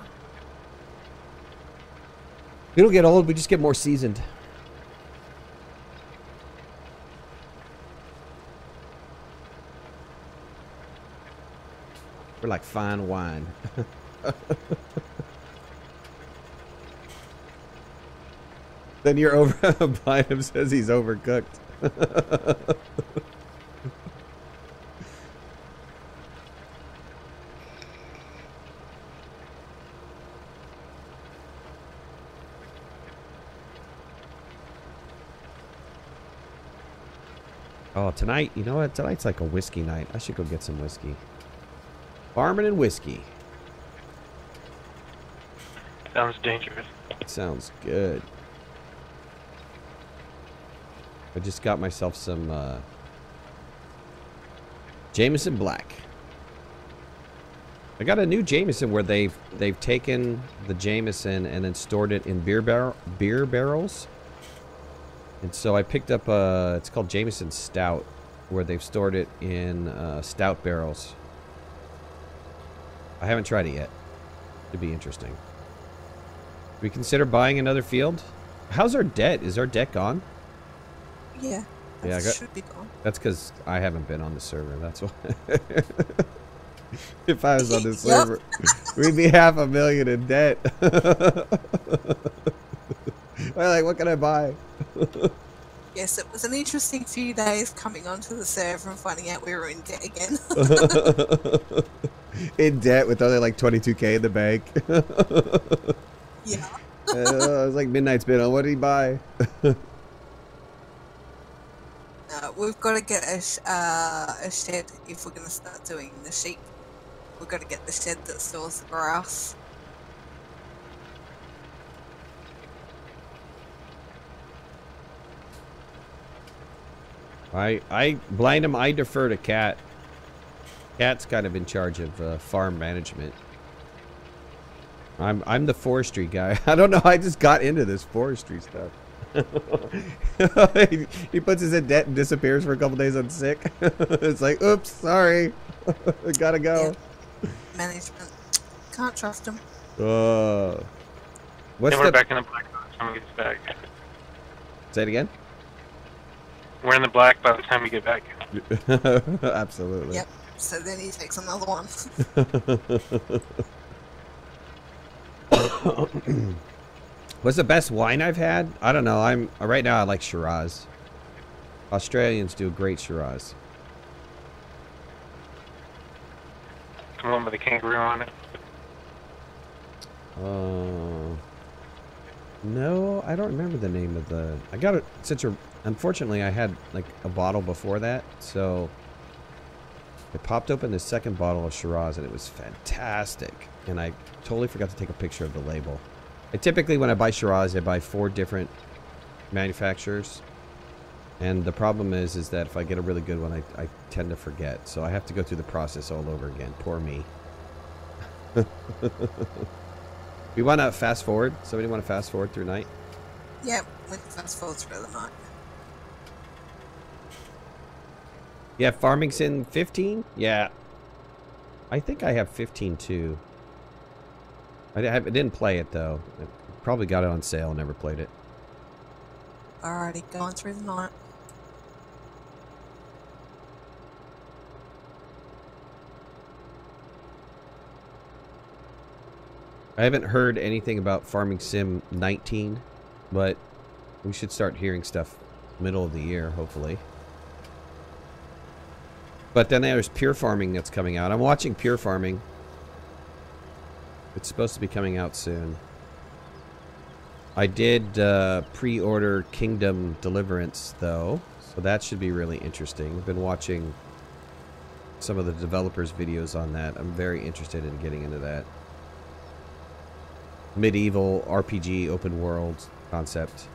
We don't get old, we just get more seasoned. We're like fine wine. Then you're over. Bynum says he's overcooked. Oh, tonight, you know what? Tonight's like a whiskey night. I should go get some whiskey. Farming and whiskey. Sounds dangerous. Sounds good. I just got myself some Jameson Black. I got a new Jameson where they've taken the Jameson and then stored it in beer barrels. And so I picked up it's called Jameson Stout, where they've stored it in stout barrels. I haven't tried it yet. It'd be interesting. Do we consider buying another field? How's our debt? Is our debt gone? Yeah. Yeah, Should be gone. that's because I haven't been on the server. That's why. If I was on the server, we'd be $500,000 in debt. Well, like, what can I buy? Yes, it was an interesting few days coming onto the server and finding out we were in debt again. In debt with only like 22K in the bank. Yeah. I was like, Midnight's been on. What did he buy? We've got to get a shed if we're going to start doing the sheep. We've got to get the shed that stores the grass. I blind him. I defer to Cat. Cat's kind of in charge of farm management. I'm the forestry guy. I don't know. I just got into this forestry stuff. He puts his in debt and disappears for a couple days on sick. It's like, oops, sorry. Gotta go. Yeah. Management. Can't trust him. What's we're back in the black by the time he gets back. Say it again? We're in the black by the time we get back. Absolutely. Yep. So then he takes another one. What's the best wine I've had? I don't know. Right now I like Shiraz. Australians do a great Shiraz. The one with the kangaroo on it. No, I don't remember the name of the... I got it unfortunately, I had like a bottle before that, so... I popped open the second bottle of Shiraz and it was fantastic. And I totally forgot to take a picture of the label. And typically when I buy Shiraz, I buy 4 different manufacturers. And the problem is that if I get a really good one, I tend to forget. So I have to go through the process all over again. Poor me. We want to fast forward? Somebody want to fast forward through night? Yeah, we can fast forward through the night. Yeah, Farming Sim 15? Yeah. I think I have 15 too. I didn't play it though. I probably got it on sale, never played it. Alrighty, going through the night. I haven't heard anything about Farming Sim 19, but we should start hearing stuff middle of the year, hopefully. But then there's Pure Farming that's coming out. I'm watching Pure Farming. It's supposed to be coming out soon. I did pre-order Kingdom Deliverance, though, so that should be really interesting. I've been watching some of the developers' videos on that. I'm very interested in getting into that. Medieval RPG open world concept.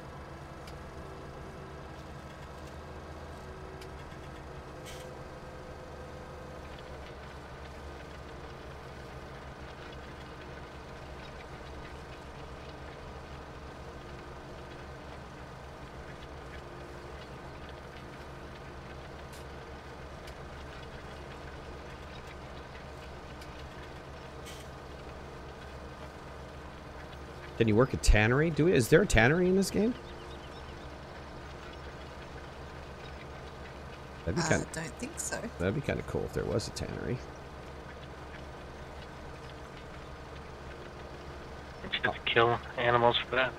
Can you work a tannery? Is there a tannery in this game? That'd be kind of, don't think so. That'd be kind of cool if there was a tannery. You should have to kill animals for that.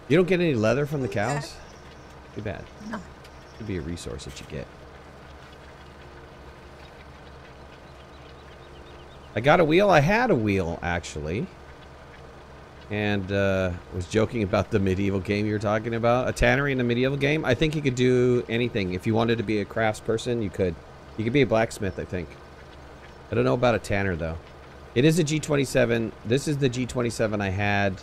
You don't get any leather from the cows? Too bad. No. Could be a resource that you get. I got a wheel. I had a wheel, actually. And was joking about the medieval game you were talking about. A tannery in a medieval game. I think you could do anything. If you wanted to be a crafts person, you could. You could be a blacksmith, I think. I don't know about a tanner, though. It is a G27. This is the G27 I had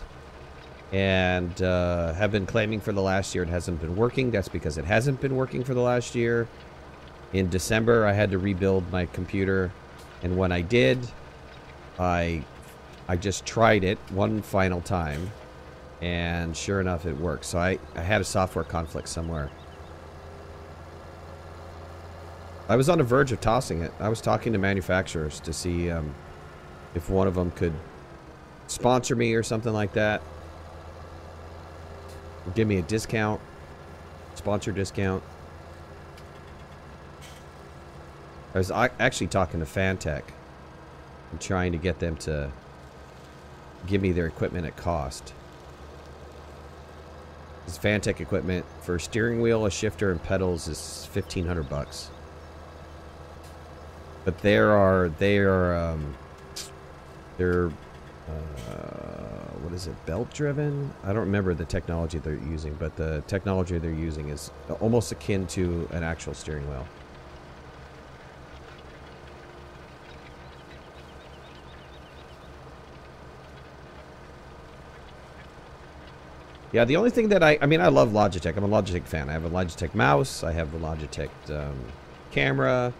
and have been claiming for the last year it hasn't been working. That's because it hasn't been working for the last year. In December, I had to rebuild my computer, and when I did, I just tried it one final time, and sure enough, it worked. So I had a software conflict somewhere. I was on the verge of tossing it. I was talking to manufacturers to see if one of them could sponsor me or something like that. Give me a discount. Sponsor discount. I was actually talking to Fantech and trying to get them to give me their equipment at cost. This Fantech equipment for a steering wheel, a shifter, and pedals is $1,500. But they're what is it, belt driven? I don't remember the technology they're using, but the technology they're using is almost akin to an actual steering wheel. Yeah, the only thing that I mean, I love Logitech. I'm a Logitech fan. I have a Logitech mouse. I have the Logitech camera.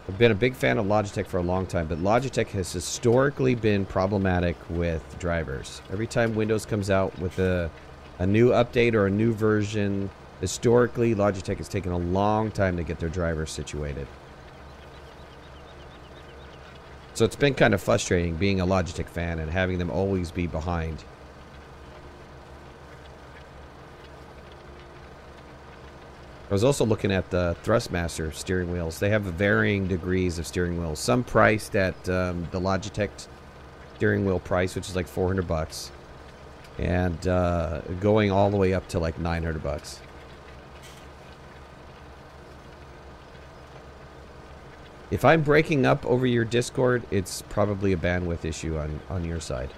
I've been a big fan of Logitech for a long time, but Logitech has historically been problematic with drivers. Every time Windows comes out with a new update or a new version, historically, Logitech has taken a long time to get their drivers situated. So it's been kind of frustrating being a Logitech fan and having them always be behind. I was also looking at the Thrustmaster steering wheels. They have varying degrees of steering wheels. Some priced at the Logitech steering wheel price, which is like $400, and going all the way up to like $900. If I'm breaking up over your Discord, it's probably a bandwidth issue on your side.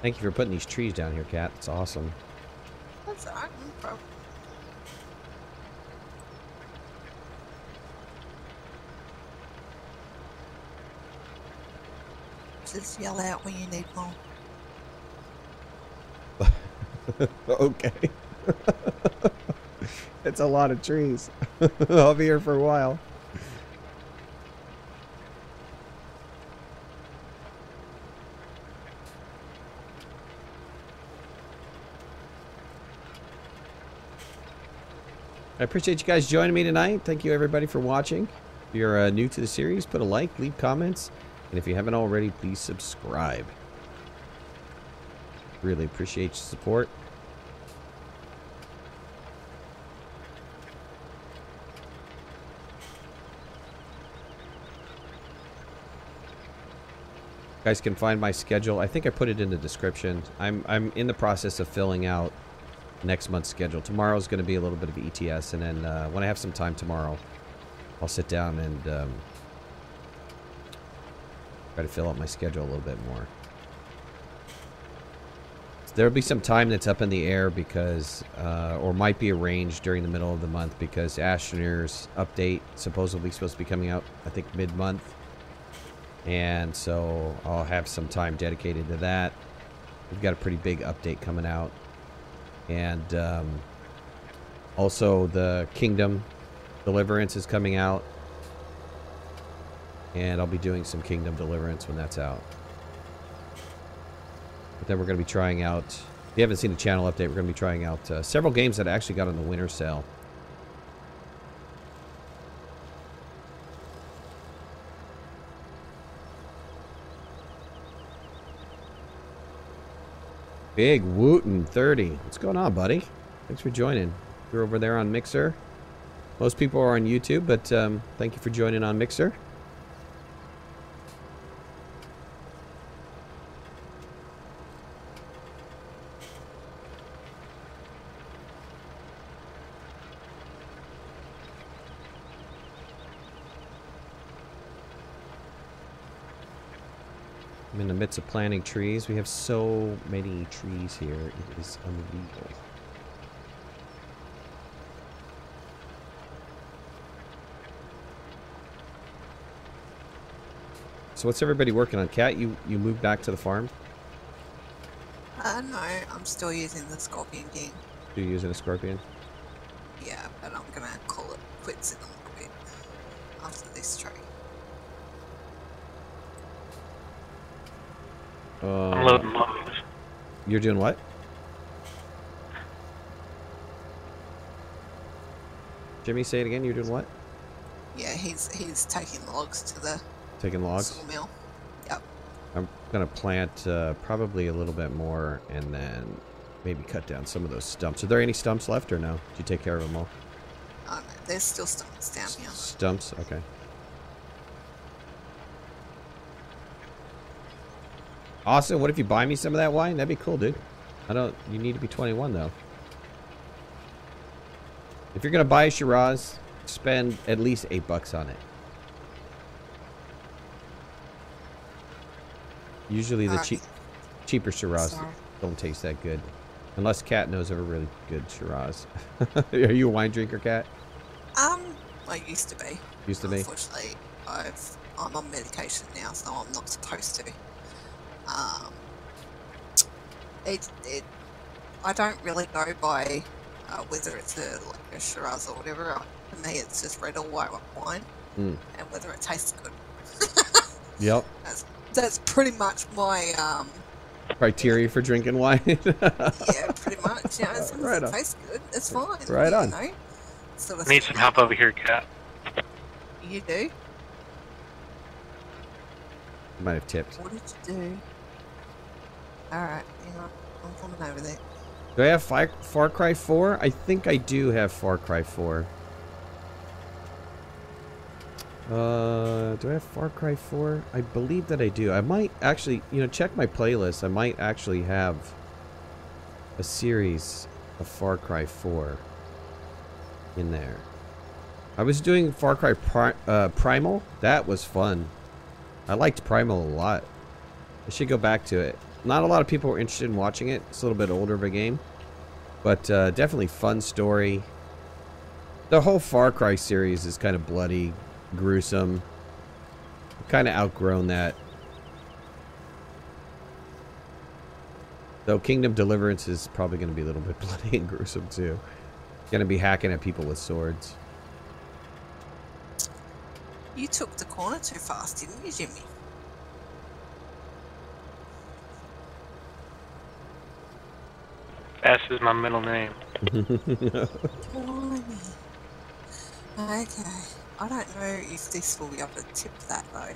Thank you for putting these trees down here, Kat. It's awesome. That's all right, no problem. Just yell out when you need more. Okay. It's a lot of trees. I'll be here for a while. I appreciate you guys joining me tonight. Thank you everybody for watching. If you're new to the series, put a like, leave comments, and if you haven't already, please subscribe. Really appreciate your support. You guys can find my schedule. I think I put it in the description. I'm in the process of filling out next month's schedule. Tomorrow's going to be a little bit of ETS, and then when I have some time tomorrow, I'll sit down and try to fill out my schedule a little bit more. So there'll be some time that's up in the air because, or might be arranged during the middle of the month because Ashner's update supposedly supposed to be coming out, I think, mid-month. And so I'll have some time dedicated to that. We've got a pretty big update coming out. And also the Kingdom Deliverance is coming out. And I'll be doing some Kingdom Deliverance when that's out. But then we're going to be trying out, if you haven't seen the channel update, we're going to be trying out several games that I actually got on the winter sale. Big Wooten 30. What's going on, buddy? Thanks for joining. You're over there on Mixer. Most people are on YouTube, but thank you for joining on Mixer. I'm in the midst of planting trees. We have so many trees here. It is unreal. So what's everybody working on? Kat, you moved back to the farm? No, I'm still using the Scorpion King. You're using a Scorpion? Yeah, but I'm gonna call it quits in a little bit after this tree. I'm loading logs. You're doing what? Jimmy, say it again. You're doing what? Yeah, he's taking logs to the Taking logs? sawmill. Yep. I'm going to plant probably a little bit more and then maybe cut down some of those stumps. Are there any stumps left or no? Did you take care of them all? Oh no, there's still stumps down here. Stumps? Okay. Austin, what if you buy me some of that wine? That'd be cool, dude. You need to be 21 though. If you're going to buy a Shiraz, spend at least $8 on it. Usually the cheaper Shiraz don't taste that good. Unless Kat knows of a really good Shiraz. Are you a wine drinker, Kat? I used to be. Used to be? Unfortunately, I'm on medication now, so I'm not supposed to. I don't really go by whether it's like a Shiraz or whatever. For me, it's just red or white wine, and whether it tastes good. Yep. That's pretty much my criteria for drinking wine. Yeah, pretty much. Yeah, as long as it tastes good, it's fine. Right on. Know? Sort of Need some help over here, Kat. You do? You might have tipped. What did you do? Alright, hang on. I'm coming over there. Do I have Far Cry 4? I think I do have Far Cry 4. Do I have Far Cry 4? I believe that I do. I might actually, check my playlist. I might actually have a series of Far Cry 4 in there. I was doing Far Cry Primal. That was fun. I liked Primal a lot. I should go back to it. Not a lot of people were interested in watching it. It's a little bit older of a game. But definitely fun story. The whole Far Cry series is kind of bloody, gruesome. Kind of outgrown that. Though Kingdom Deliverance is probably going to be a little bit bloody and gruesome too. Going to be hacking at people with swords. You took the corner too fast, didn't you, Jimmy? S is my middle name. Blimey. Okay. I don't know if this will be able to tip that though.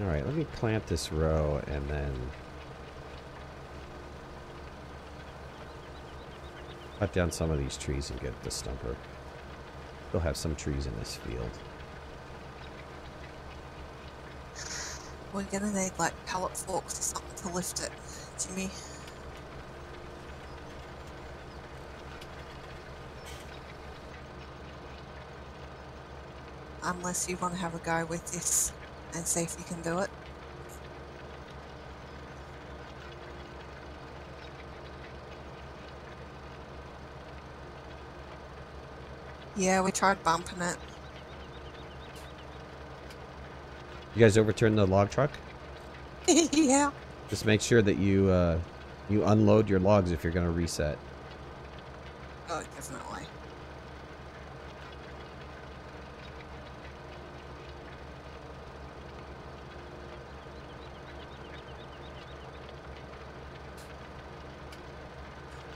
Alright, let me plant this row and then cut down some of these trees and get the stumper. Still have some trees in this field. We're gonna need like pallet forks or something to lift it, Jimmy. Unless you want to have a go with this and see if you can do it. Yeah, we tried bumping it. You guys overturn the log truck? Yeah. Just make sure that you you unload your logs if you're going to reset. Oh, definitely.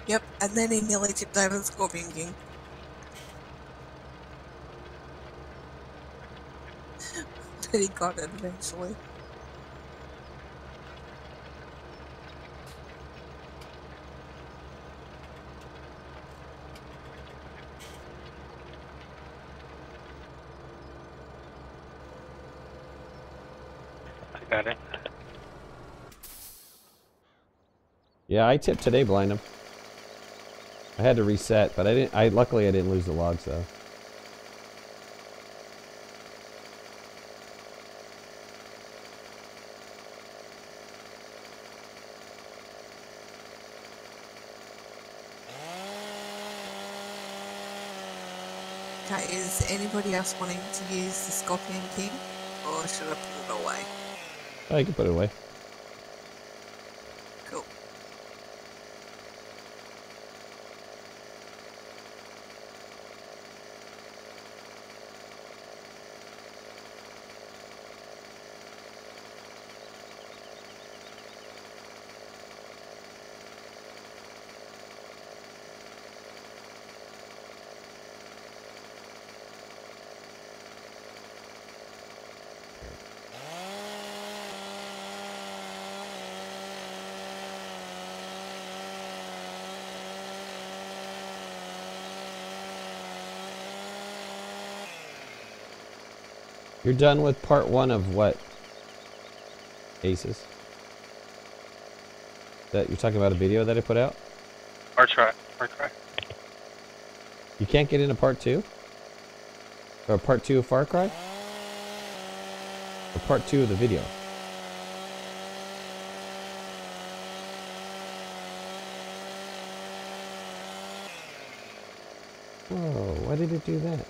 Yep, and then he nearly tipped over the Scorpion King. But he got it eventually. I got it. Yeah, I tipped today, blind him. I had to reset, but I didn't. Luckily I didn't lose the logs though. Okay, is anybody else wanting to use the Scorpion King? Or should I put it away? Oh, you can put it away. Cool. You're done with part 1 of what? Aces? That you're talking about a video that I put out? Far Cry. You can't get into part 2? Or part 2 of Far Cry? Or part 2 of the video? Whoa, why did it do that?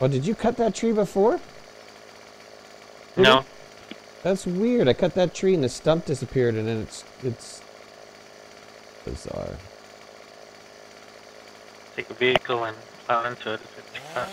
Oh, did you cut that tree before? No. That's weird. I cut that tree and the stump disappeared and then it's bizarre. Take a vehicle and plow into it if it's cut.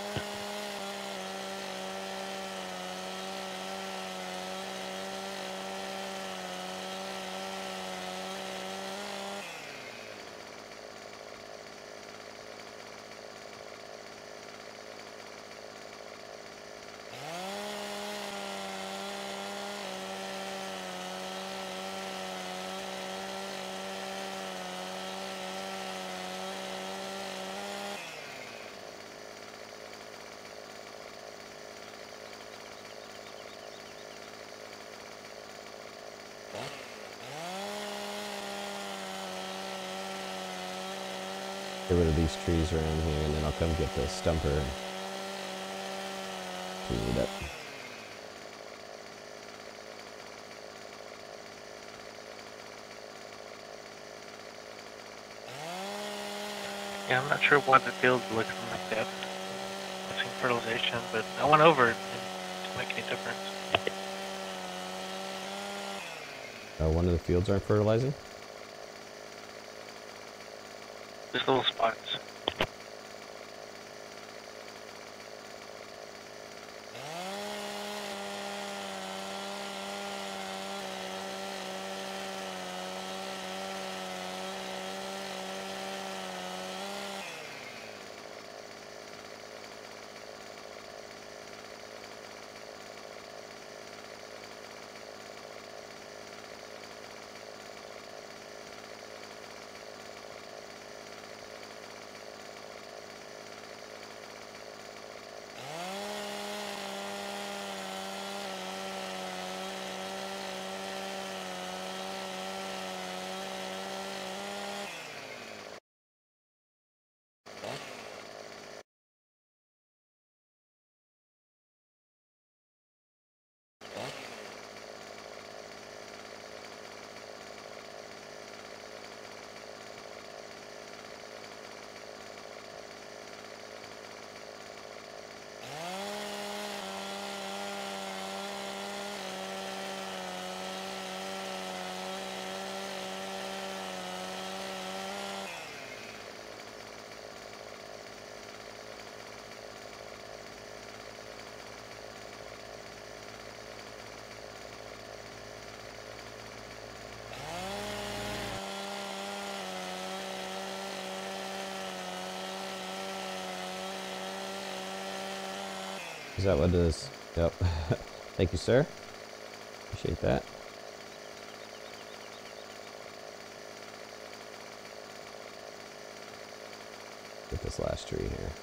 Get rid of these trees around here and then I'll come get the stumper and clean it up. Yeah, I'm not sure why the field's looking like that. Missing fertilization, but I went over it and it didn't make any difference. One of the fields aren't fertilizing? Just little spots. Is that what it is? Yep. Thank you, sir. Appreciate that. Get this last tree here.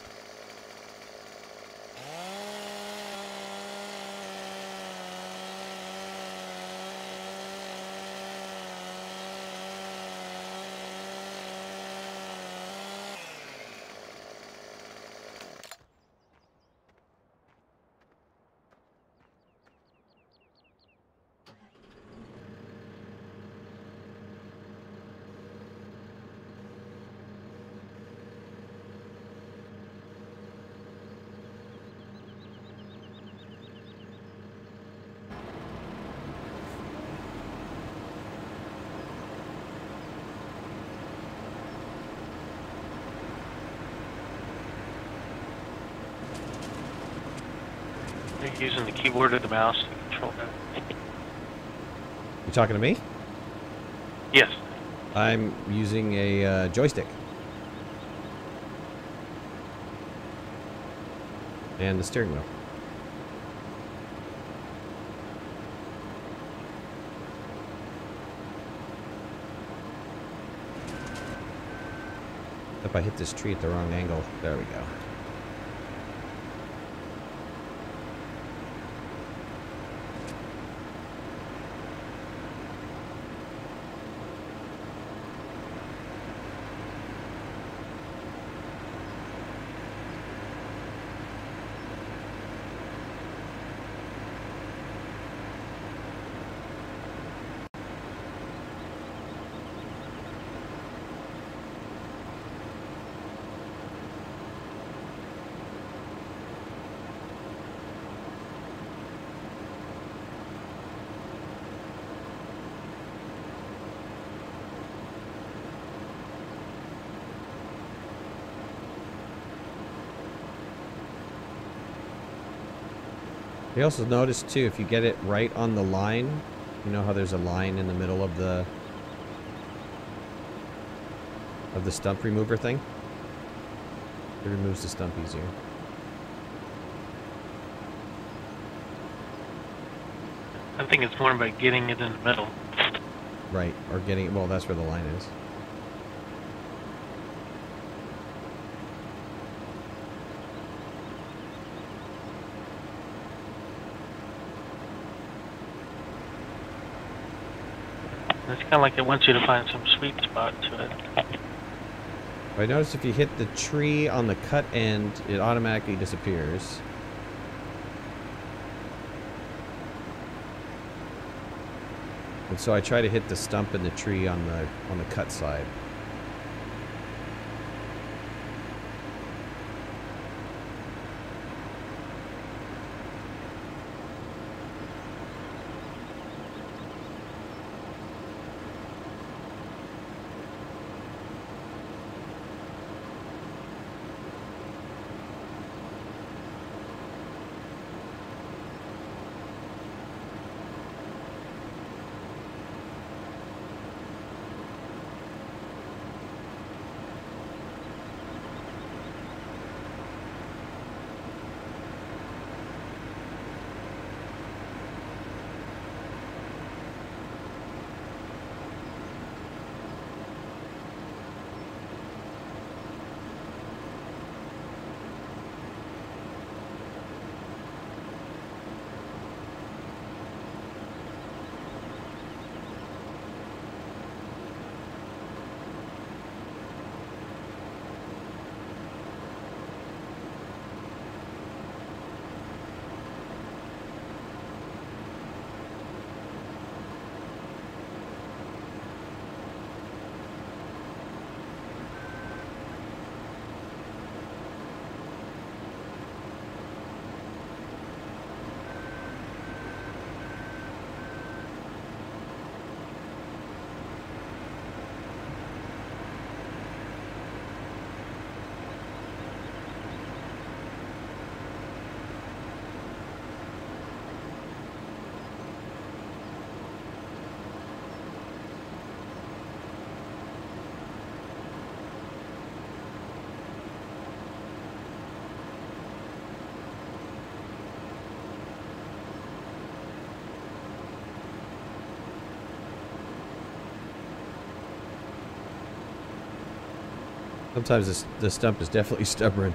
You're using the keyboard or the mouse to control that. You talking to me? Yes. I'm using a joystick. And the steering wheel. If I hit this tree at the wrong angle, there we go. You also notice too, if you get it right on the line, you know how there's a line in the middle of the stump remover thing? It removes the stump easier. I think it's more about getting it in the middle. Right, or getting, well, that's where the line is. It's kind of like it wants you to find some sweet spot to it. I notice if you hit the tree on the cut end, it automatically disappears. And so I try to hit the stump and the tree on the cut side. Sometimes the stump is definitely stubborn.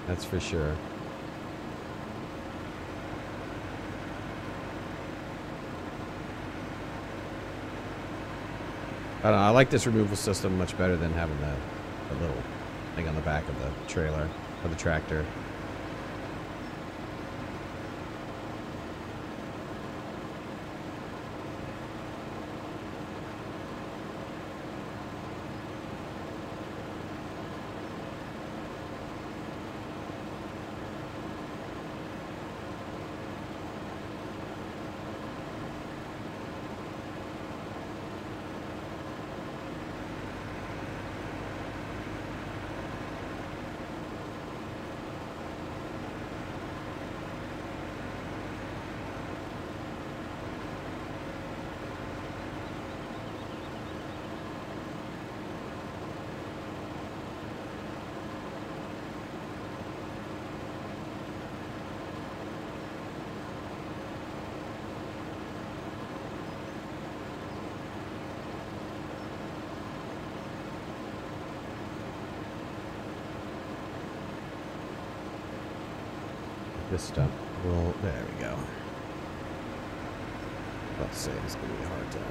That's for sure. I don't know, I like this removal system much better than having the little thing on the back of the trailer or the tractor. This stump will, there we go. I'll say it's going to be a hard time.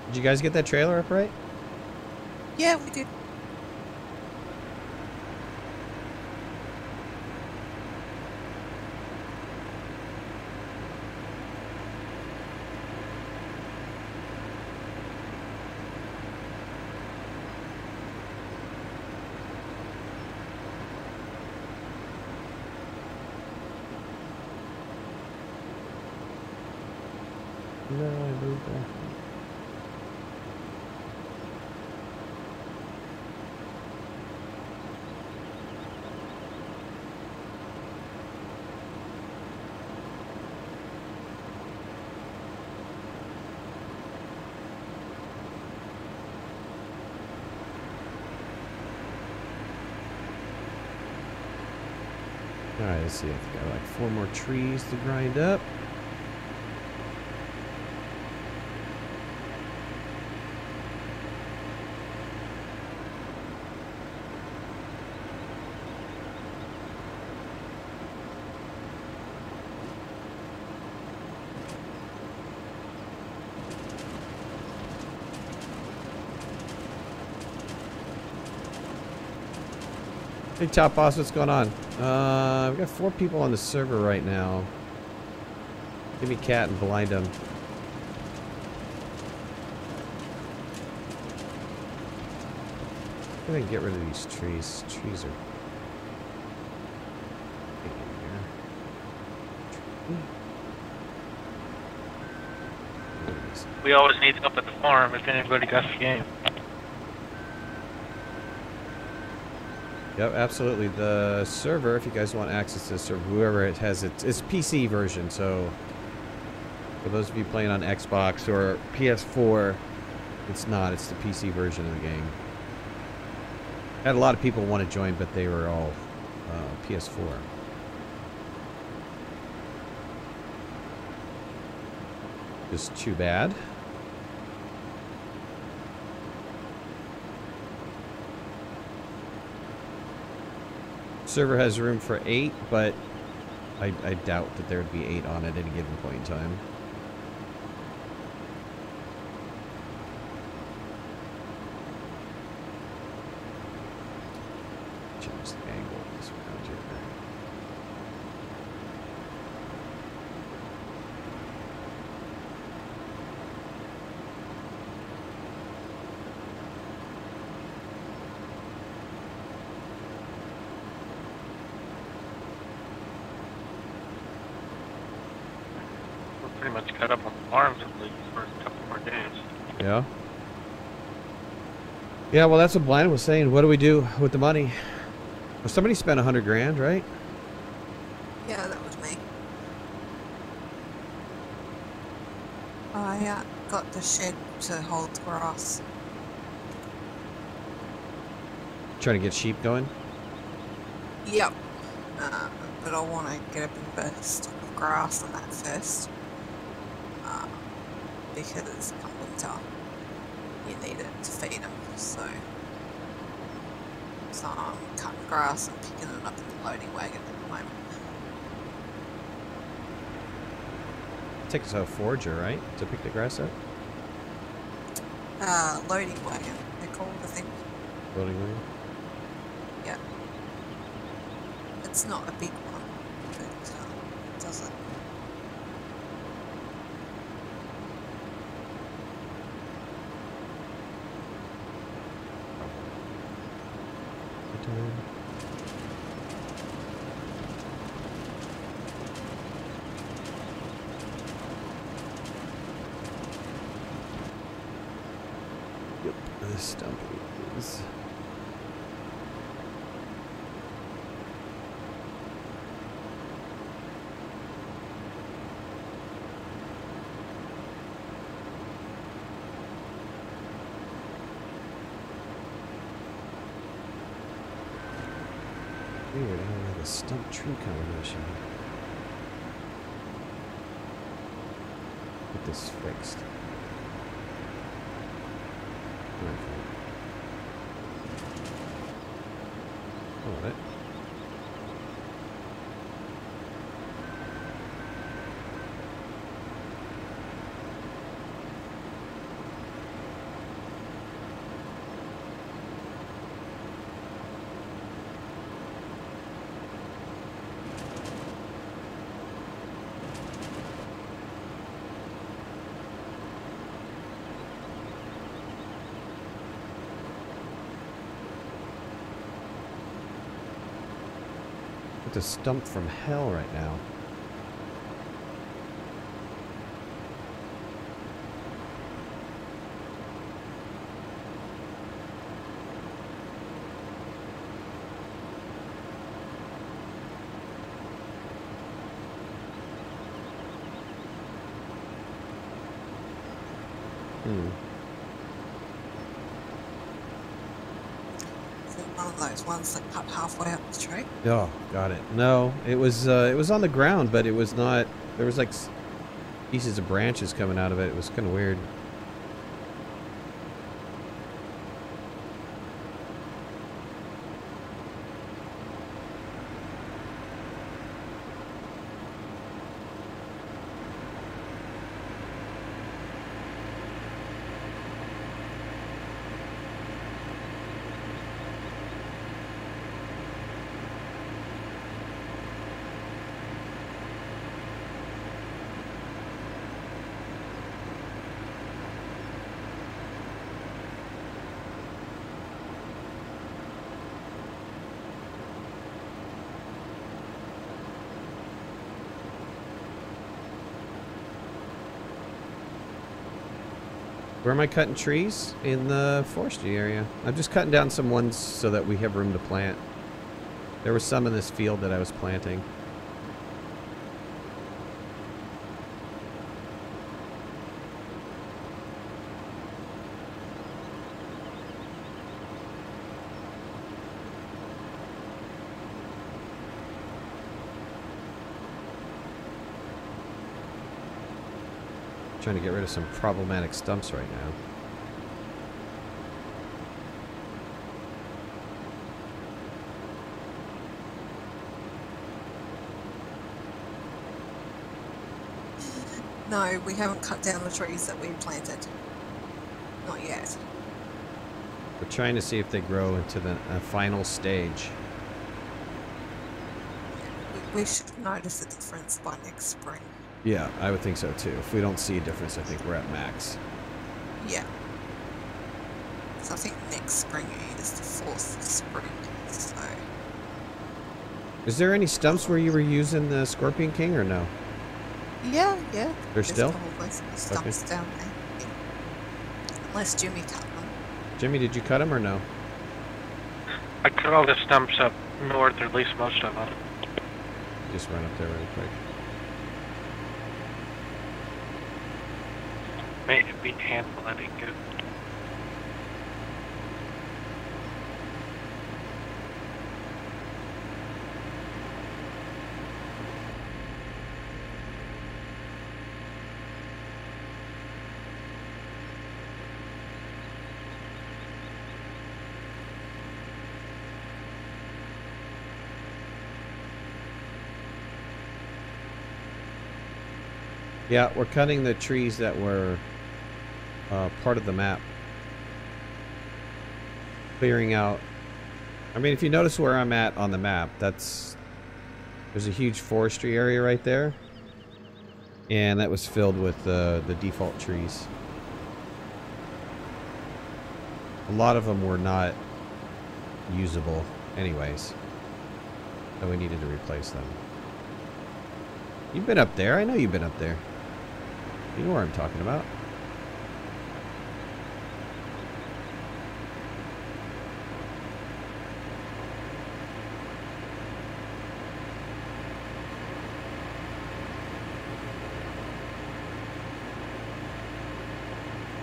Did you guys get that trailer up right? Yeah, we did. No, I moved that. Alright, let's see. I think I have like 4 more trees to grind up. Hey, Top Boss, what's going on? We've got 4 people on the server right now. Give me cat and blind them. I'm gonna get rid of these trees. Trees are... We always need help at the farm if anybody got the game. Yep, absolutely. The server, if you guys want access to the server, whoever it has, it's PC version, so for those of you playing on Xbox or PS4, it's not. It's the PC version of the game. I had a lot of people want to join, but they were all PS4. Just too bad. Server has room for 8, but I doubt that there would be 8 on at any given point in time. Change the angle of this around here. Pretty much cut up on the farms at least for a couple more days. Yeah. Yeah, well, that's what Blind was saying. What do we do with the money? Well, somebody spent 100 grand, right? Yeah, that was me. got the shed to hold grass. Trying to get sheep going? Yep. But I want to get a bit of a stock of grass on that first. Because come winter, you need it to feed them. So I'm cutting grass and picking it up in the loading wagon at the moment. Takes a forager, right? To pick the grass up? Loading wagon, they're called, I think. Loading wagon? Yeah. It's not a big one, but it does it. Yep, this stump is. Weird, I don't have a stump tree combination. Get this fixed. Hold it. It's a stump from hell right now. One of those ones that cut halfway up the tree. Oh, got it. No, it was on the ground, but it was not. There was like pieces of branches coming out of it. It was kind of weird. Where am I cutting trees? In the forestry area. I'm just cutting down some ones so that we have room to plant. There was some in this field that I was planting. Trying to get rid of some problematic stumps right now. No, we haven't cut down the trees that we planted. Not yet. We're trying to see if they grow into the final stage. We should notice a difference by next spring. Yeah, I would think so too. If we don't see a difference, I think we're at max. Yeah. So I think next spring is the 4th spring, so... Is there any stumps where you were using the Scorpion King or no? Yeah. There's still? Probably some stumps down there. Yeah. Unless Jimmy cut them. Jimmy, did you cut them or no? I cut all the stumps up north, or at least most of them. Just run up there really quick. Maybe a handful, that'd be good. Yeah, we're cutting the trees that were part of the map. Clearing out. I mean, if you notice where I'm at on the map, there's a huge forestry area right there. And that was filled with the default trees. A lot of them were not usable anyways. So we needed to replace them. You've been up there. I know you've been up there. You know what I'm talking about.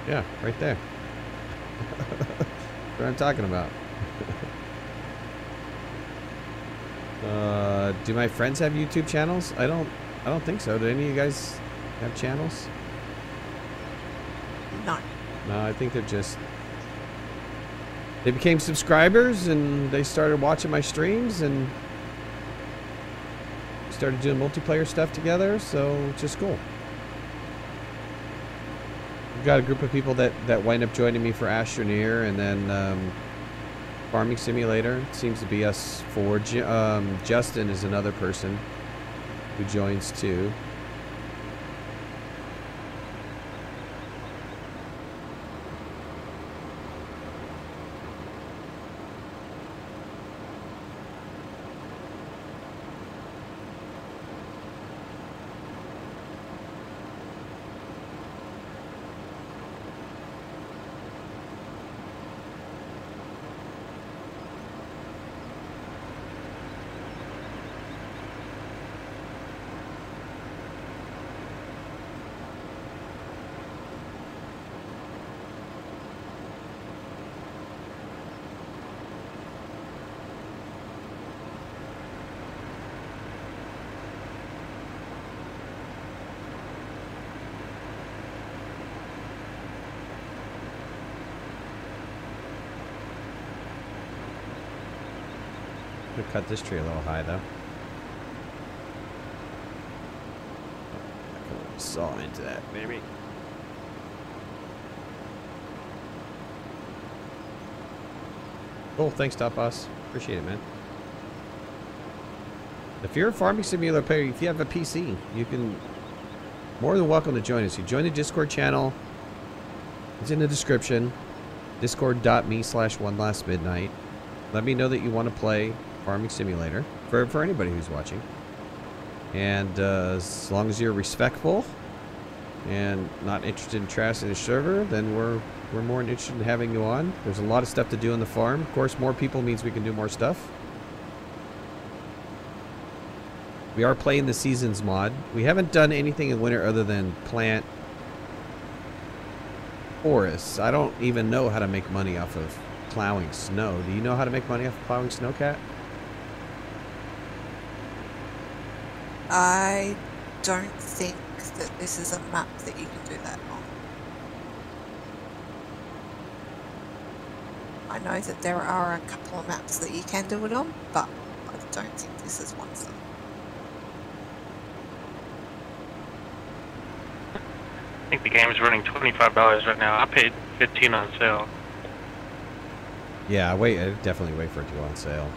Yeah, right there. That's what I'm talking about. Do my friends have YouTube channels? I don't think so. Do any of you guys have channels? No. No, I think they became subscribers and they started watching my streams and started doing multiplayer stuff together, so it's just cool. We've got a group of people that wind up joining me for Astroneer, and then Farming Simulator seems to be us four. Justin is another person who joins too. I'm gonna cut this tree a little high though. Saw into that, maybe. Cool, thanks, Top Boss. Appreciate it, man. If you're a Farming Simulator player, if you have a PC, you can more than welcome to join us. You join the Discord channel. It's in the description. Discord.me/OneLastMidnight. Let me know that you want to play Farming Simulator for anybody who's watching. And as long as you're respectful and not interested in trashing the server, then we're more interested in having you on. There's a lot of stuff to do on the farm. Of course, more people means we can do more stuff. We are playing the Seasons mod. We haven't done anything in winter other than plant forests. I don't even know how to make money off of plowing snow. Do you know how to make money off of plowing snow, Cat? I don't think that this is a map that you can do that on. I know that there are a couple of maps that you can do it on, but I don't think this is one of them. I think the game is running $25 right now. I paid $15 on sale. Yeah, I'd definitely wait for it to go on sale.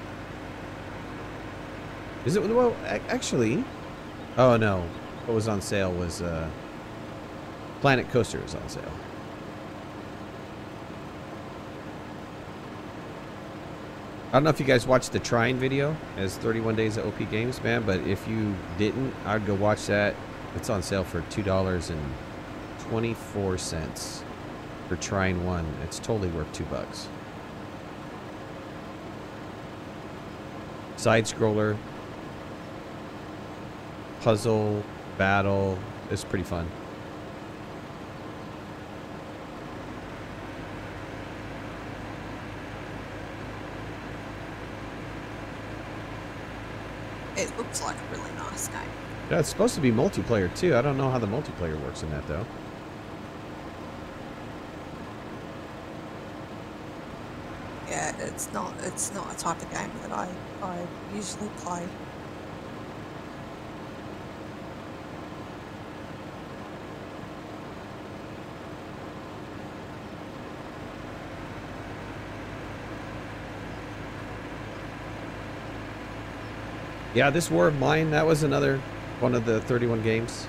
Is it? Well, actually, oh no, what was on sale was Planet Coaster is on sale. I don't know if you guys watched the Trine video as 31 Days of OP Games, man, but if you didn't, I'd go watch that. It's on sale for $2.24 for Trine 1. It's totally worth $2. Side scroller, puzzle, battle. It's pretty fun. It looks like a really nice game. Yeah, it's supposed to be multiplayer too. I don't know how the multiplayer works in that though. Yeah, it's not a type of game that I usually play. Yeah, this War of Mine, that was another one of the 31 games.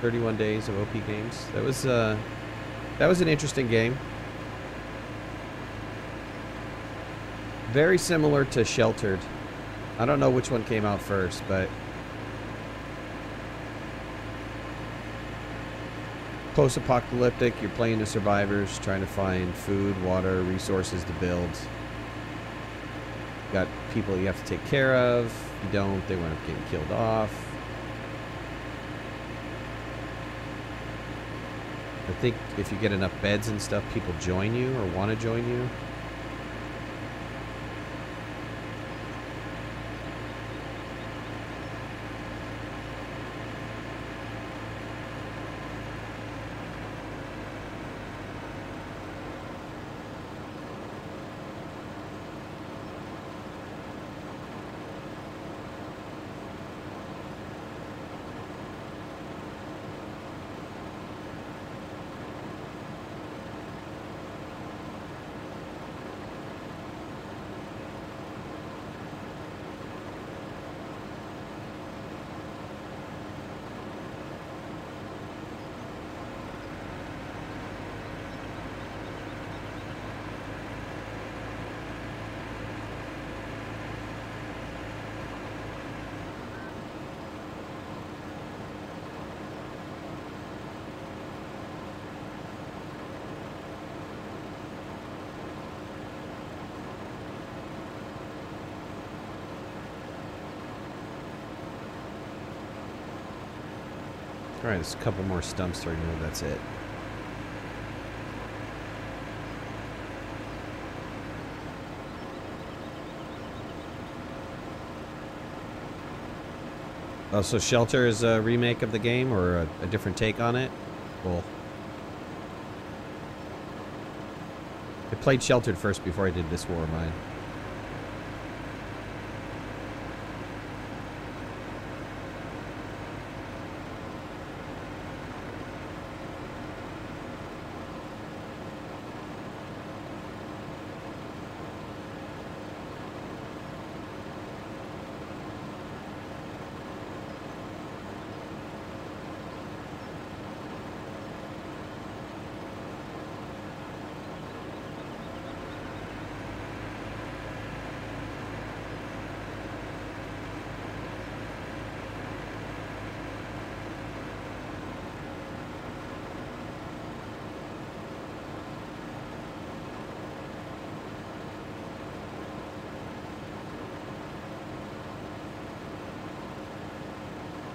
31 days of OP games. That was an interesting game. Very similar to Sheltered. I don't know which one came out first, but post-apocalyptic, you're playing the survivors, trying to find food, water, resources to build. You got people you have to take care of. If you don't, they wind up getting killed off. I think if you get enough beds and stuff, people join you or want to join you. Alright, there's a couple more stumps to remove, that's it. Oh, so Shelter is a remake of the game, or a different take on it? Cool. I played Sheltered first before I did this War of Mine.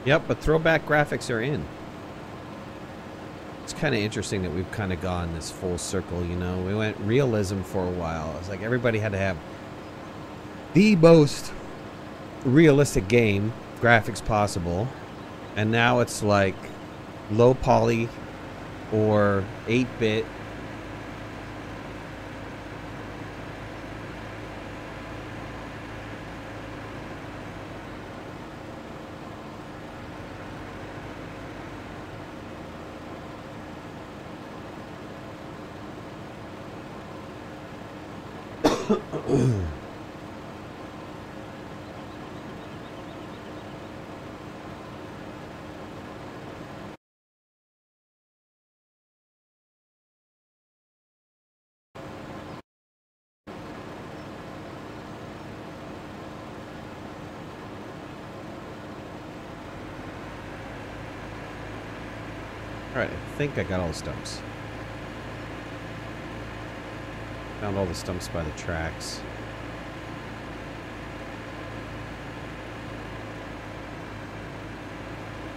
Yep, but throwback graphics are in. It's kind of interesting that we've kind of gone this full circle, you know. We went realism for a while. It's like everybody had to have the most realistic game graphics possible. And now it's like low poly or 8-bit. Alright, I think I got all the stumps. Found all the stumps by the tracks.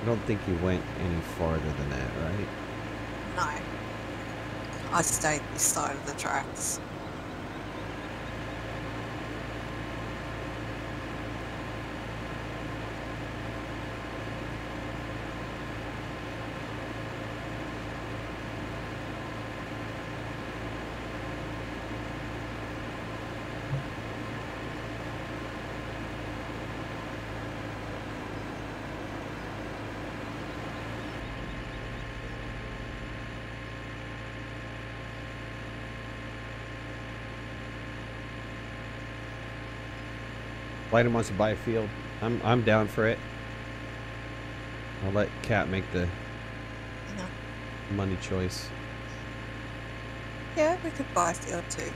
I don't think you went any farther than that, right? No. I stayed this side of the tracks. Biden wants to buy a field. I'm down for it. I'll let Kat make the money choice. Yeah, we could buy a field too.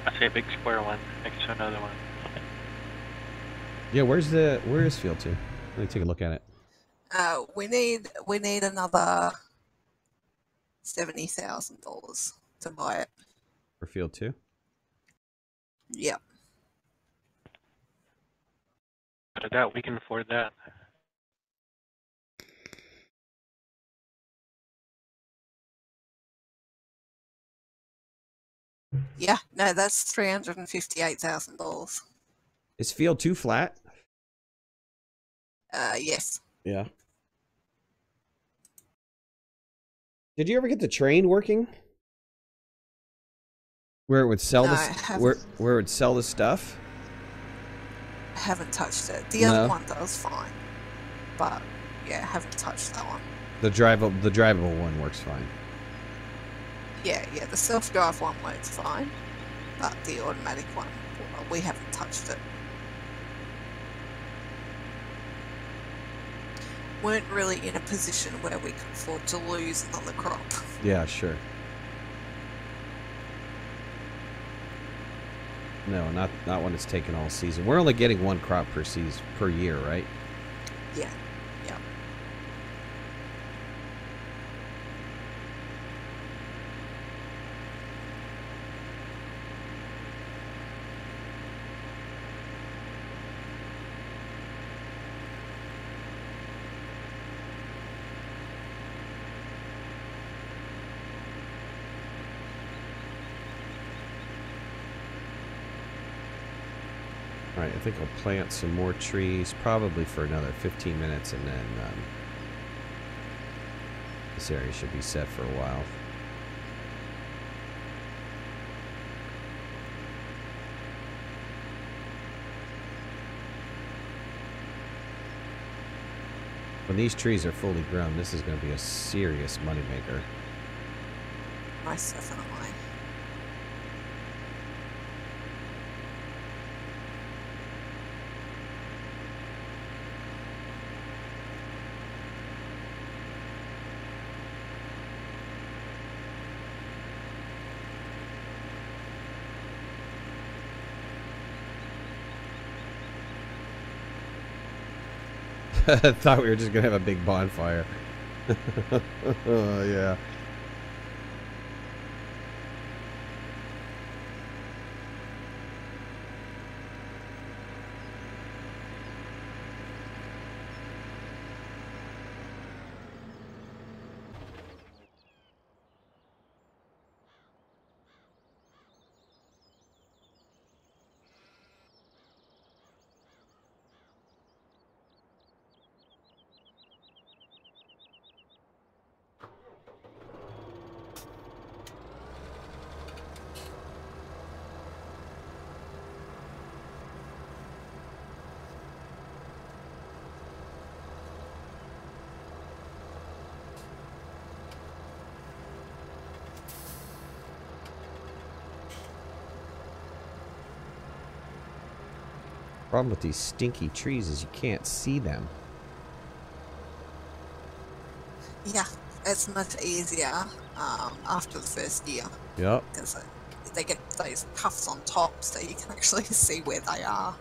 I say a big square one next to another one. Yeah, where is field 2? Let me take a look at it. We need another $70,000 to buy it. For field 2? Yep. But I doubt we can afford that. Yeah, no, that's $358,000. Is field 2 flat? Yes. Yeah. Did you ever get the train working? Where it would sell No, this? I haven't. Where it would sell the stuff? I haven't touched it. The other one does fine, but yeah, I haven't touched that one. The drivable one works fine. Yeah, the self-drive one works fine, but the automatic one, well, we haven't touched it. Weren't really in a position where we could afford to lose another crop. Yeah, sure. No, not when it's taken all season. We're only getting one crop per year, right? Yeah. Alright, I think I'll plant some more trees, probably for another 15 minutes, and then this area should be set for a while. When these trees are fully grown, this is going to be a serious moneymaker. Most definitely. I thought we were just going to have a big bonfire. Oh, yeah. Problem with these stinky trees is you can't see them. Yeah, it's much easier after the first year. Yep. Because they get those puffs on top, so you can actually see where they are.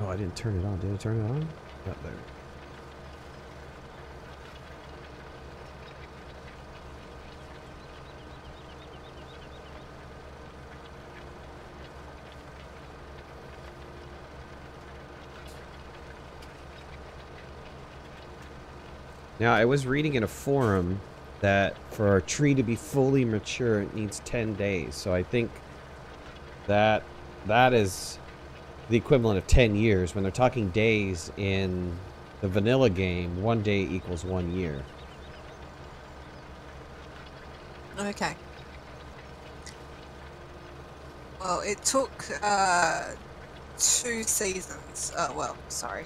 Oh, I didn't turn it on. Did I turn it on? Not there. Now, I was reading in a forum that for a tree to be fully mature, it needs 10 days. So I think that is the equivalent of 10 years. When they're talking days in the vanilla game, 1 day equals 1 year. Okay. Well, it took 2 seasons. Well, sorry.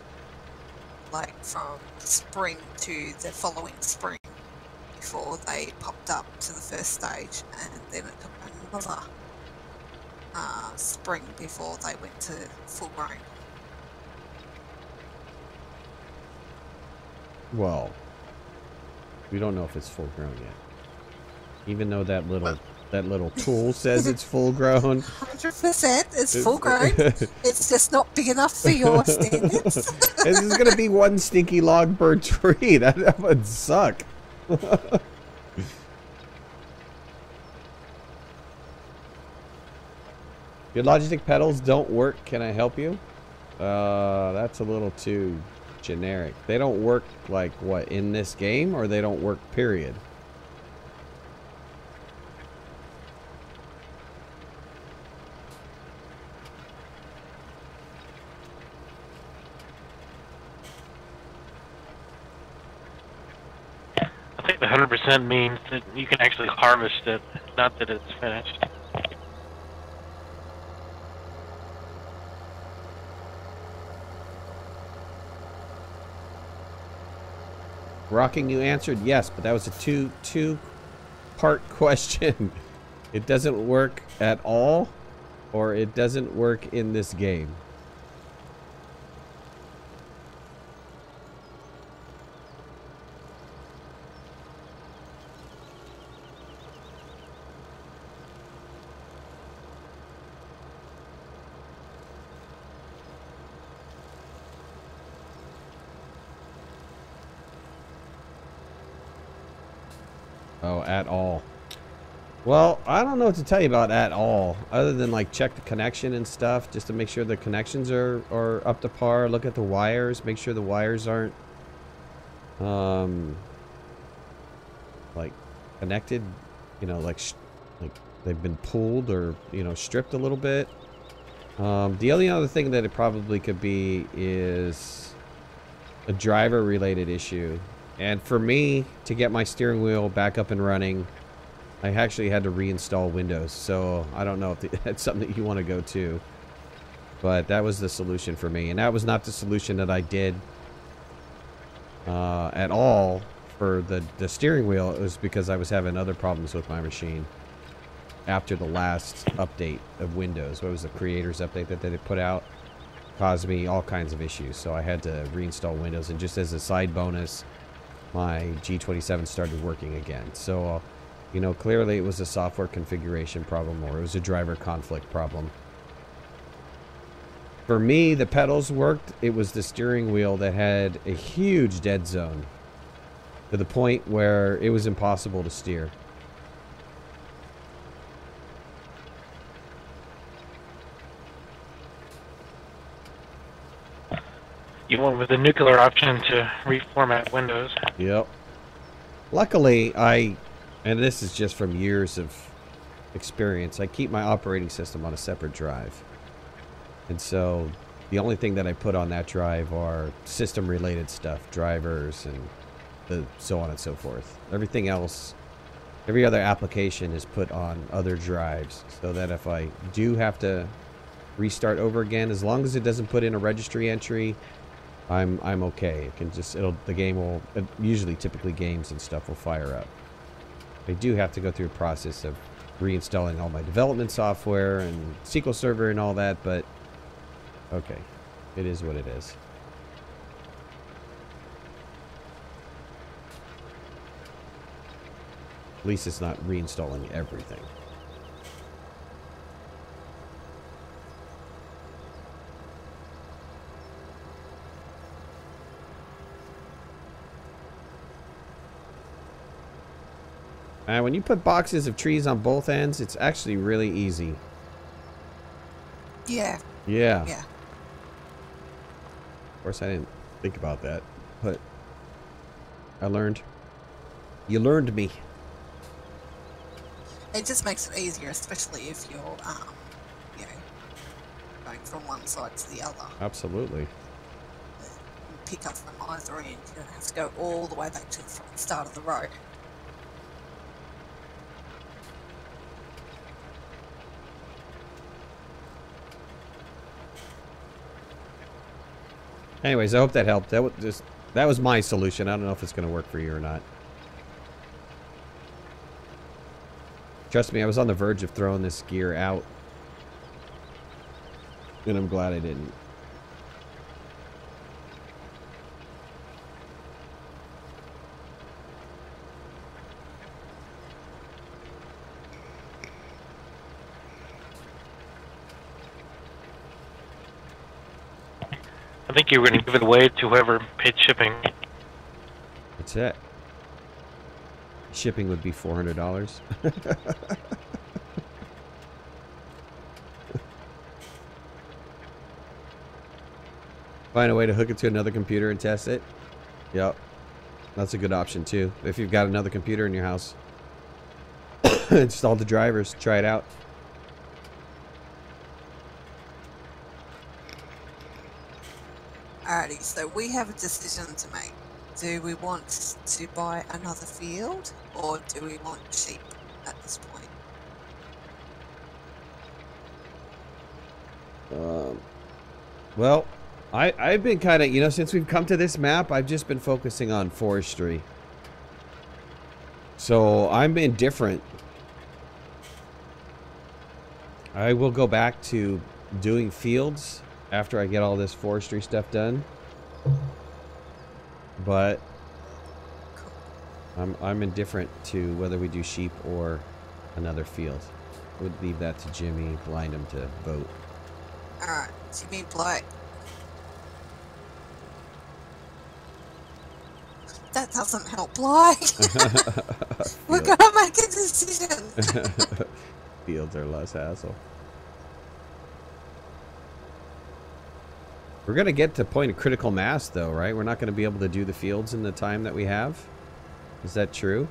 Like from spring to the following spring before they popped up to the first stage, and then it took another spring before they went to full grown. Well, we don't know if it's full grown yet. Even though that little tool says it's full grown. 100%, it's full grown. It's just not big enough for your standards. This is gonna be one stinky log bird tree. That would suck. Your Logitech pedals don't work. Can I help you? That's a little too generic. They don't work like what, in this game, or they don't work period? I think the 100% means that you can actually harvest it, not that it's finished. Rocking, you answered yes, but that was a two-part question. It doesn't work at all, or it doesn't work in this game. Oh, at all. Well, I don't know what to tell you about at all, other than like check the connection and stuff, just to make sure the connections are up to par. Look at the wires, make sure the wires aren't like connected, you know, like they've been pulled or, you know, stripped a little bit. The only other thing that it probably could be is a driver related issue. And for me to get my steering wheel back up and running, I actually had to reinstall Windows. So I don't know if that's something that you want to go to, but that was the solution for me. And that was not the solution that I did at all for the steering wheel. It was because I was having other problems with my machine after the last update of Windows. What was the creators update that they put out? Caused me all kinds of issues. So I had to reinstall Windows. And just as a side bonus, my G27 started working again. So, you know, clearly it was a software configuration problem, or it was a driver conflict problem. For me, the pedals worked. It was the steering wheel that had a huge dead zone to the point where it was impossible to steer. You went with the nuclear option to reformat Windows. Yep. Luckily, and this is just from years of experience, I keep my operating system on a separate drive. And so the only thing that I put on that drive are system related stuff, drivers and so on and so forth. Everything else, every other application is put on other drives, so that if I do have to restart over again, as long as it doesn't put in a registry entry, I'm okay. It can just, the game will, usually typically games and stuff will fire up. I do have to go through a process of reinstalling all my development software and SQL Server and all that, but okay, it is what it is. At least it's not reinstalling everything. When you put boxes of trees on both ends, it's actually really easy. Yeah. Yeah. Yeah. Of course, I didn't think about that, but I learned. You learned me. It just makes it easier, especially if you're, you know, going from one side to the other. Absolutely. You pick up from either end. You don't have to go all the way back to the start of the road. Anyways, I hope that helped. That was my solution. I don't know if it's going to work for you or not. Trust me, I was on the verge of throwing this gear out. And I'm glad I didn't. I think you were going to give it away to whoever paid shipping. That's it. Shipping would be $400. Find a way to hook it to another computer and test it. Yep. That's a good option too. If you've got another computer in your house. Install the drivers. Try it out. Alrighty, so we have a decision to make. Do we want to buy another field, or do we want sheep at this point? Well, I've been kind of, you know, since we've come to this map, I've just been focusing on forestry. So I'm indifferent. I will go back to doing fields after I get all this forestry stuff done. But I'm indifferent to whether we do sheep or another field. I would leave that to Jimmy, blind him to vote. Alright, so you mean Blight? That doesn't help Blight. We're gonna make a decision. Fields are less hassle. We're gonna get to point of critical mass though, right? We're not gonna be able to do the fields in the time that we have. Is that true?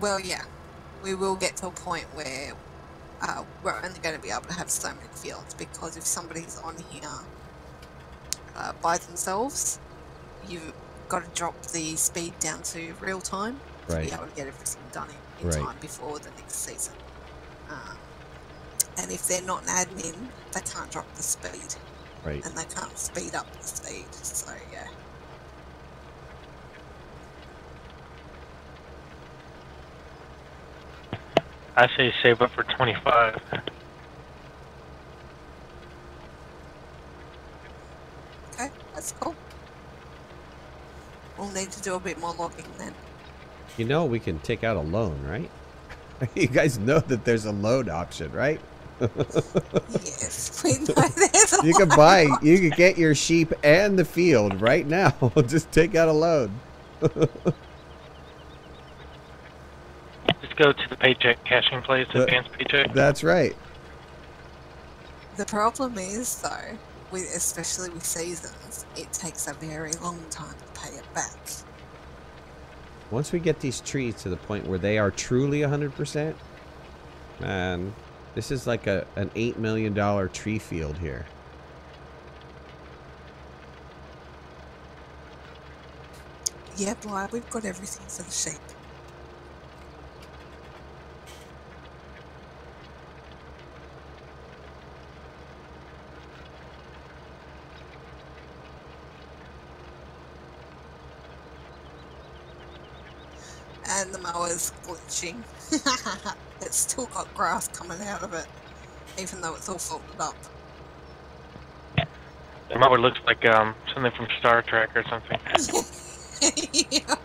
Well, yeah. We will get to a point where we're only going to be able to have so many fields, because if somebody's on here by themselves, you've got to drop the speed down to real time to be able to get everything done in time before the next season. And if they're not an admin, they can't drop the speed. Right. And they can't speed up the speed, so yeah. I say save up for 25. Okay, that's cool. We'll need to do a bit more logging then. You know we can take out a loan, right? You guys know that there's a loan option, right? Yes, we know there's a You can buy, you can get your sheep and the field right now. Just take out a loan. Just go to the paycheck cashing place, advanced paycheck. That's right. The problem is, though, especially with seasons, it takes a very long time to pay it back. Once we get these trees to the point where they are truly 100%, man, this is like an $8 million tree field here. Yeah, Bly, we've got everything for the sheep. And the mower's glitching. It's still got grass coming out of it, even though it's all folded up. The mower looks like something from Star Trek or something. Yeah.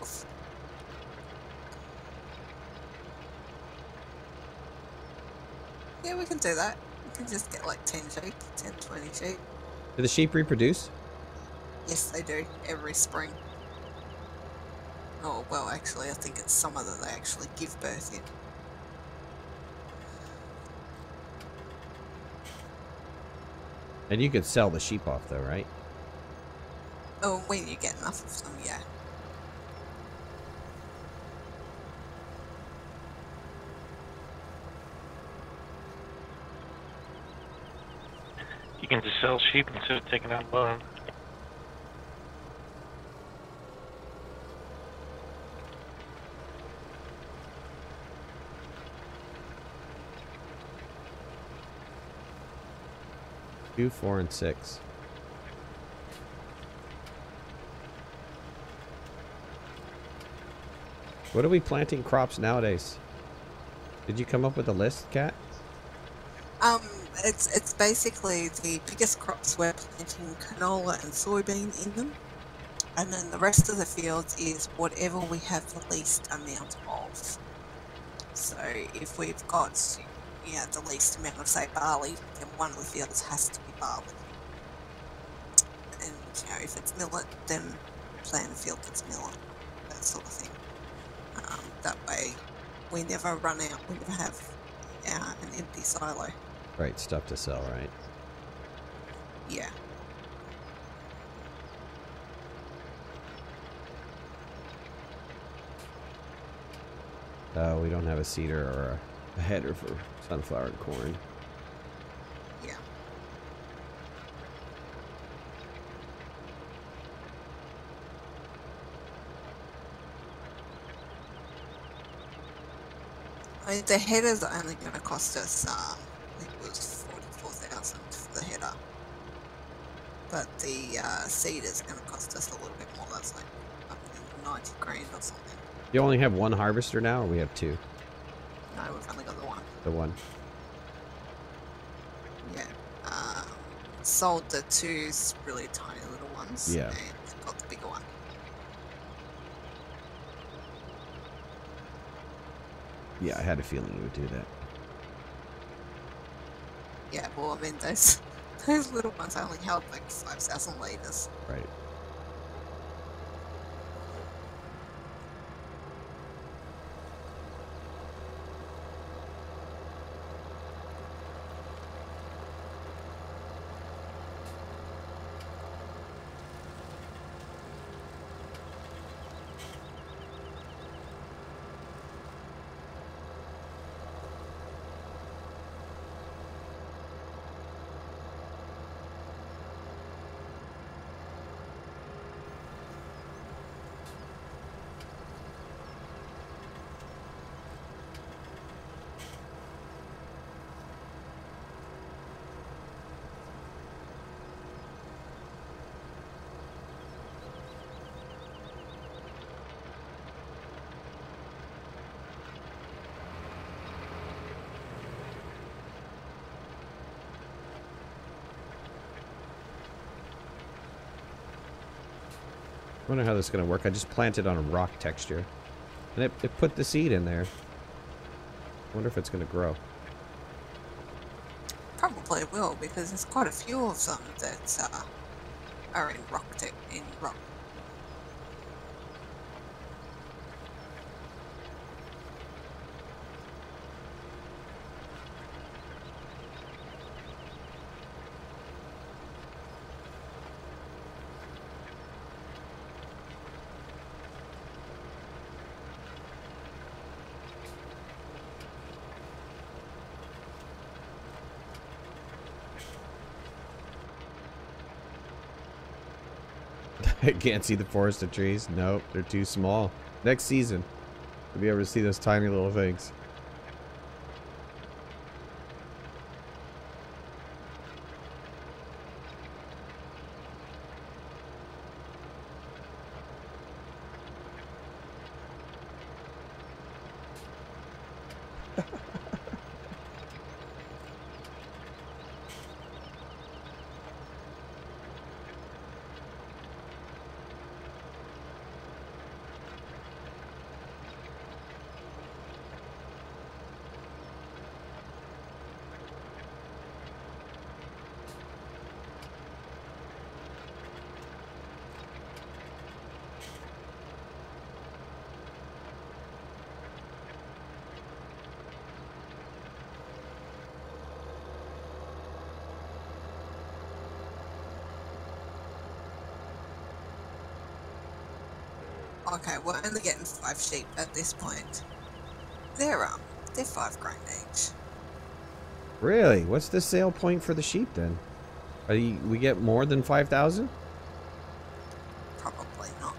Yeah, we can do that. We can just get like 10 sheep, 10, 20 sheep. Do the sheep reproduce? Yes, they do, every spring. Oh, well, actually, I think it's summer that they actually give birth in. And you could sell the sheep off though, right? Oh, when you get enough of them, yeah. You can just sell sheep instead of taking out a loan. Two, 4, and 6. What are we planting crops nowadays? Did you come up with a list, Kat? It's basically the biggest crops we're planting canola and soybean in them, and then the rest of the fields is whatever we have the least amount of. So if we've got, the least amount of, say, barley, then one of the fields has to be barley. And, if it's millet, then plant a field that's millet, that sort of thing. That way we never run out, we never have an empty silo. Right, stuff to sell, right? Yeah. We don't have a seeder or a header for sunflower and corn. Yeah. The header's only going to cost us, I think it was 44,000 for the header. But the seeder's going to cost us a little bit more. That's like, I think, 90 grand or something. You only have one harvester now, or we have two? No, we've only got the one. The one. Yeah. Sold the two really tiny little ones. Yeah. And got the bigger one. Yeah, I had a feeling you would do that. Yeah, well, I mean, those little ones only held like 5,000 litres. Right. I wonder how this is going to work. I just planted on a rock texture. And it put the seed in there. I wonder if it's going to grow. Probably will, because there's quite a few of them that are in rock. I can't see the forest of trees. Nope, they're too small. Next season, we'll be able to see those tiny little things. Okay, we're only getting 5 sheep at this point. They're 5 grand each. Really? What's the sale point for the sheep then? We get more than 5,000? Probably not.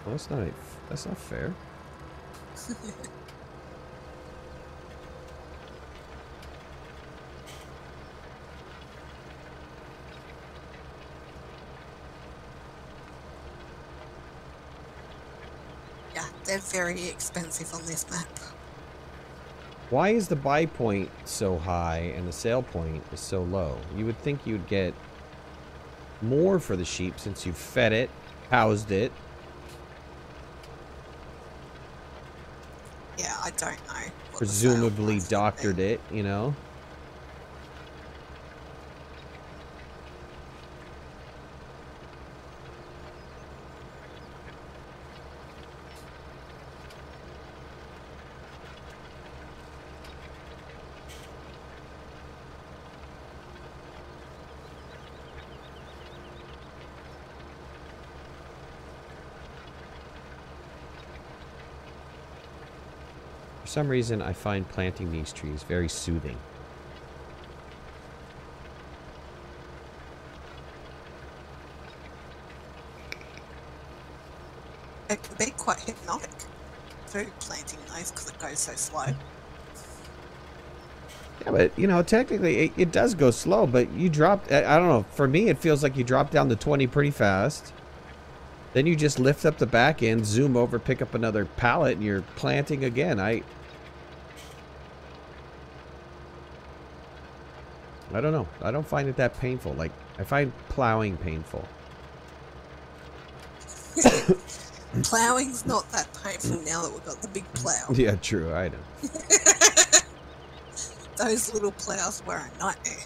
Well, that's not fair. Yeah, they're very expensive on this map. Why is the buy point so high and the sale point is so low? You would think you'd get more for the sheep since you fed it, housed it. Yeah, I don't know. Presumably doctored it, you know? For some reason, I find planting these trees very soothing. It can be quite hypnotic through planting those because it goes so slow. Yeah, but, you know, technically, it does go slow, but you dropped, I don't know, for me, it feels like you drop down to 20 pretty fast. Then you just lift up the back end, zoom over, pick up another pallet, and you're planting again. I don't know. I don't find it that painful. Like, I find plowing painful. Plowing's not that painful now that we've got the big plow. Yeah, true. I know. Those little plows were a nightmare.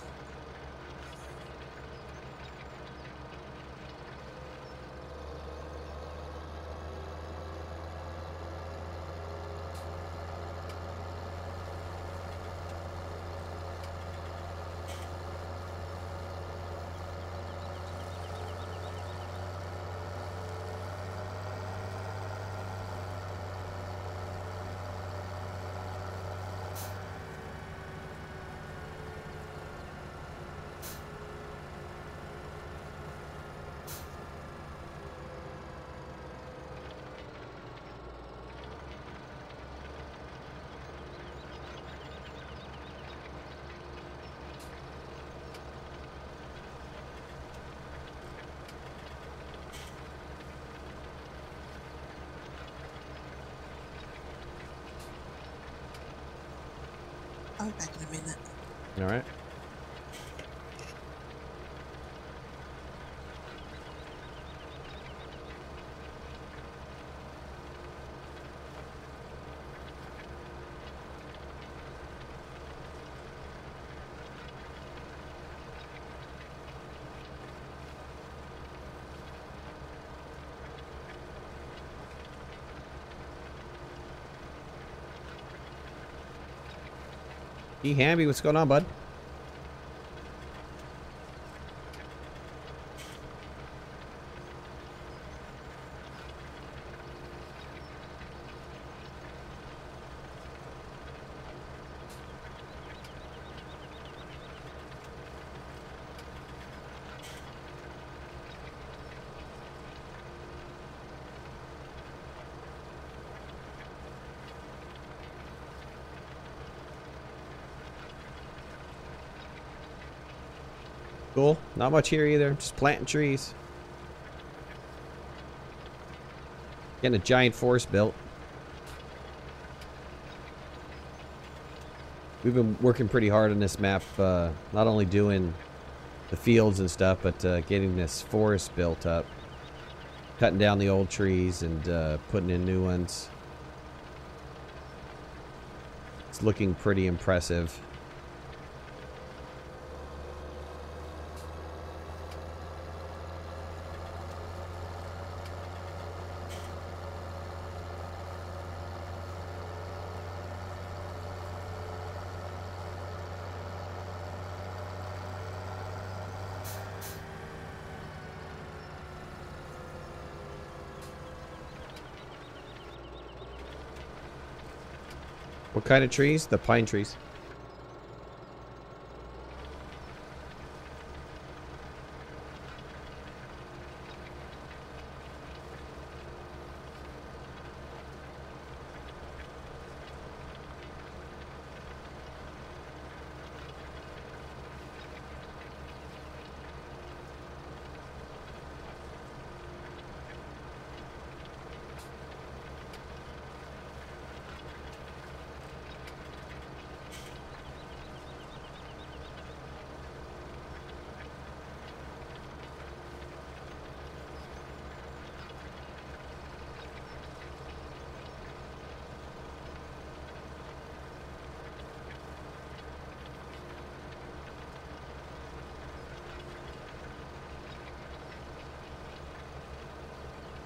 I'll be back in a minute. All right. E. Hamby, what's going on, bud? Cool. Not much here either. Just planting trees. Getting a giant forest built. We've been working pretty hard on this map. Not only doing the fields and stuff, but getting this forest built up. Cutting down the old trees and putting in new ones. It's looking pretty impressive. What kind of trees? The pine trees.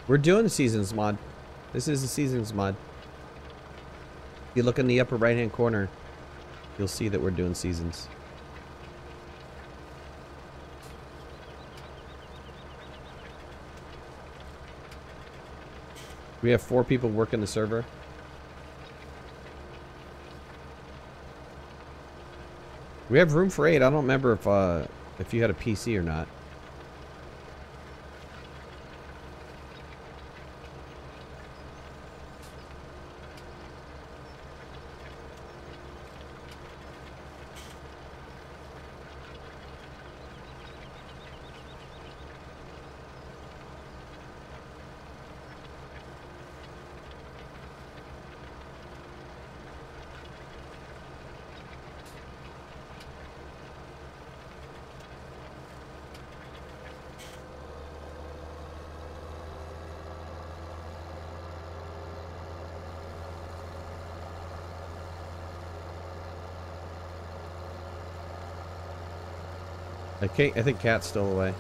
We're doing the seasons mod. This is the seasons mod. If you look in the upper right-hand corner, you'll see that we're doing seasons. We have 4 people working the server. We have room for 8. I don't remember if you had a PC or not. I think Cat's still away.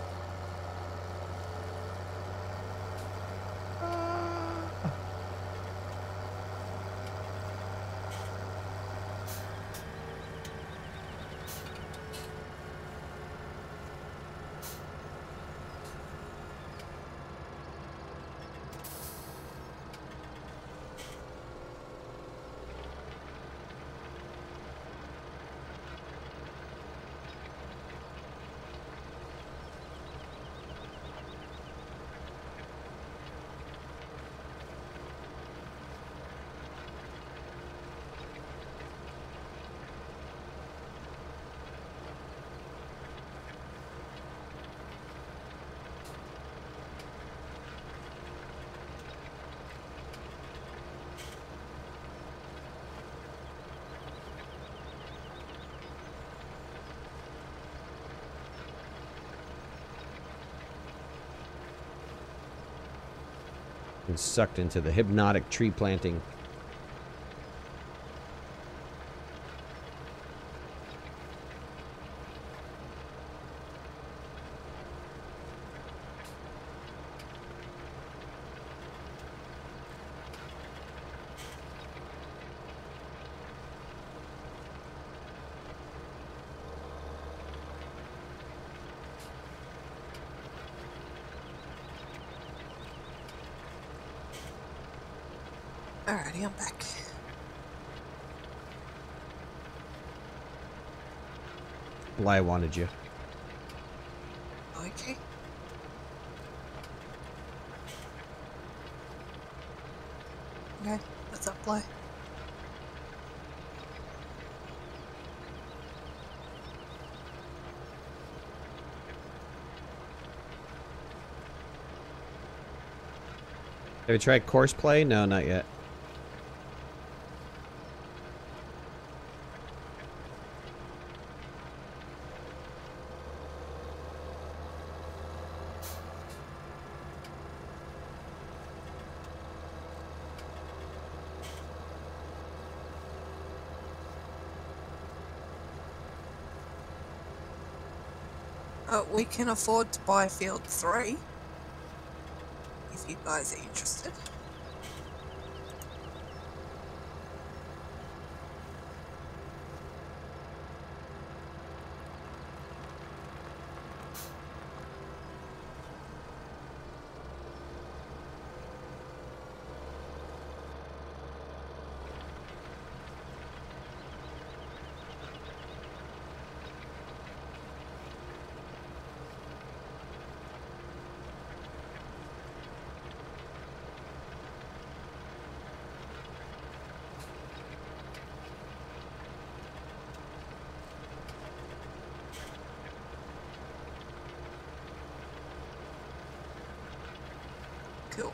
And sucked into the hypnotic tree planting. Alrighty, I'm back. Why I wanted you. Okay. Okay, what's up, Bly? Have you tried course play? No, not yet. We can afford to buy field 3 if you guys are interested. Cool.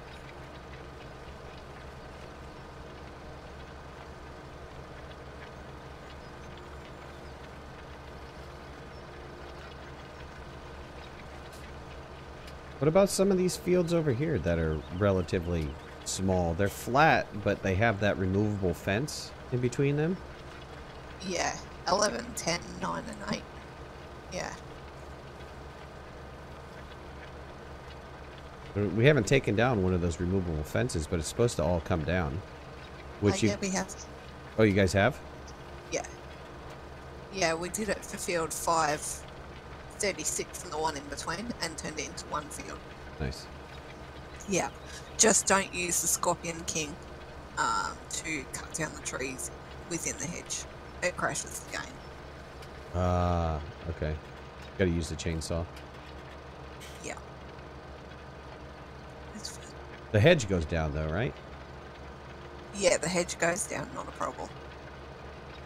What about some of these fields over here that are relatively small? They're flat, but they have that removable fence in between them. Yeah, 11, 10, 9, and 8. Yeah. We haven't taken down one of those removable fences, but it's supposed to all come down. Which yeah, we have. Oh, you guys have? Yeah. Yeah, we did it for field 536 and the one in between and turned it into one field. Nice. Yeah. Just don't use the Scorpion King to cut down the trees within the hedge. It crashes the game. Okay. Gotta use the chainsaw. Yeah. It's fine. The hedge goes down though, right? Yeah, the hedge goes down, not a problem.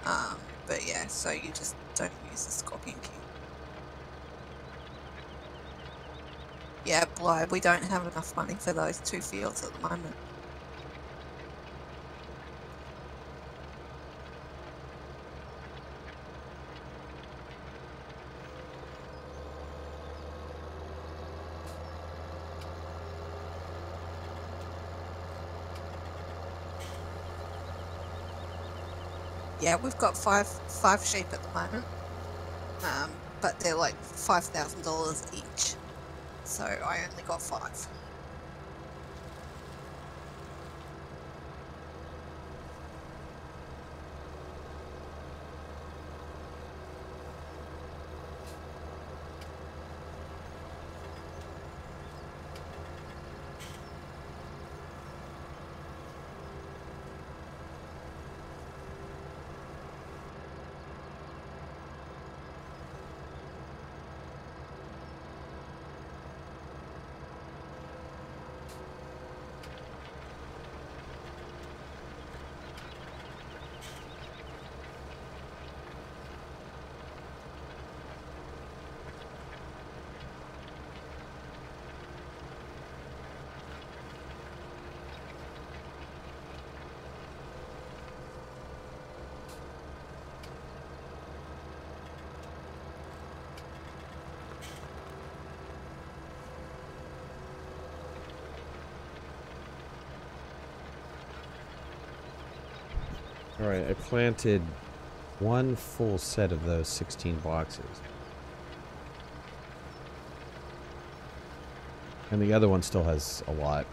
But yeah, so you just don't use the Scorpion King. Yeah, Bly, we don't have enough money for those 2 fields at the moment. Yeah, we've got five sheep at the moment, but they're like $5,000 each, so I only got 5. Alright, I planted 1 full set of those 16 boxes. And the other one still has a lot.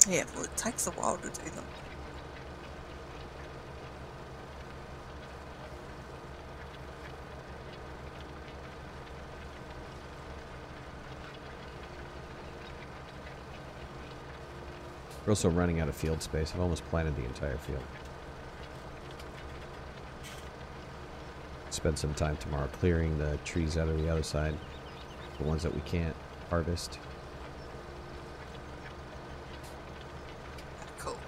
Yeah, well, it takes a while to do them. We're also running out of field space. I've almost planted the entire field. Spend some time tomorrow clearing the trees out of the other side. The ones that we can't harvest. Cool.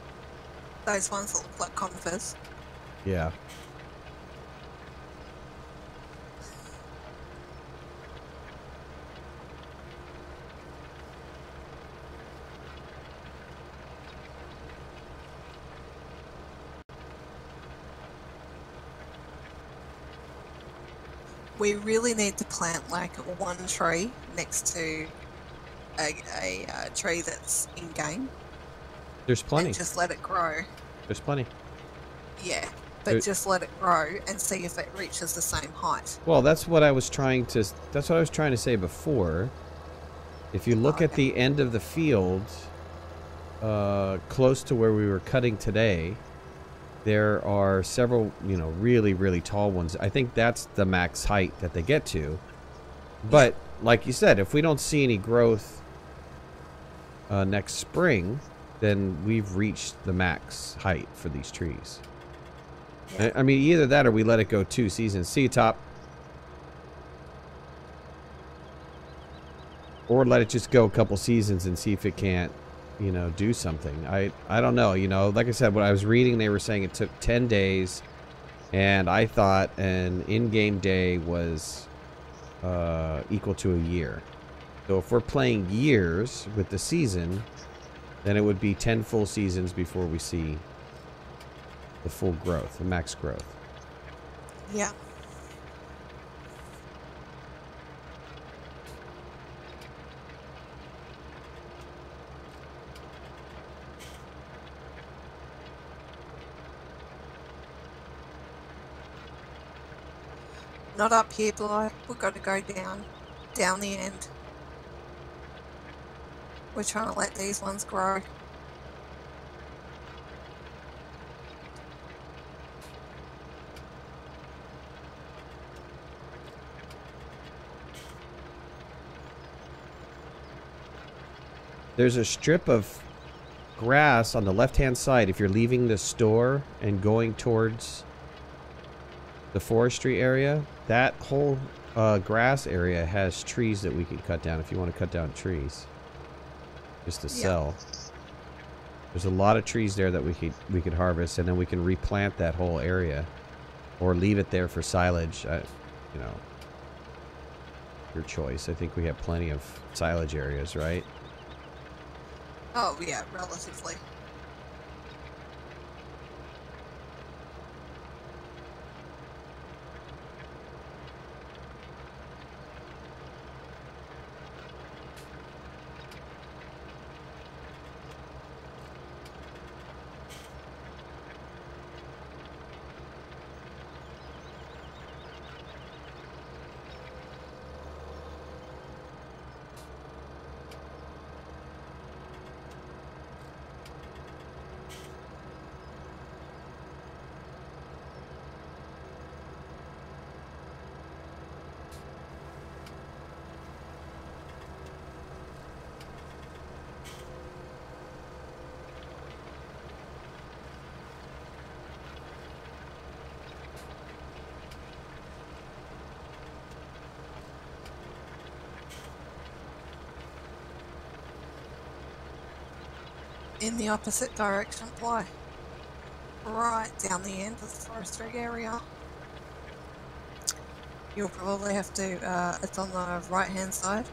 Those ones that look like conifers. Yeah. We really need to plant like 1 tree next to a tree that's in game. There's plenty. And just let it grow. There's plenty. Yeah, but just let it grow and see if it reaches the same height. Well, that's what I was trying to say before. If you look at the end of the field, close to where we were cutting today, there are several, really, really tall ones. I think that's the max height that they get to. But, like you said, if we don't see any growth next spring, then we've reached the max height for these trees. Yeah. I mean, either that or we let it go 2 seasons. See you, Top. Or let it just go a couple seasons and see if it can't, do something. I don't know. Like I said, when I was reading, they were saying it took 10 days. And I thought an in-game day was equal to a year. So if we're playing years with the season, then it would be 10 full seasons before we see the full growth, the max growth. Yeah. Not up here, Bly. We've got to go down the end. We're trying to let these ones grow. There's a strip of grass on the left-hand side if you're leaving the store and going towards the forestry area. That whole grass area has trees that we can cut down if you want to cut down trees just to sell. There's a lot of trees there that we could harvest, and then we can replant that whole area or leave it there for silage. You know, your choice. I think we have plenty of silage areas, right? Oh yeah, relatively. In the opposite direction, Bly. Right down the end of the forestry area. You'll probably have to, it's on the right-hand side.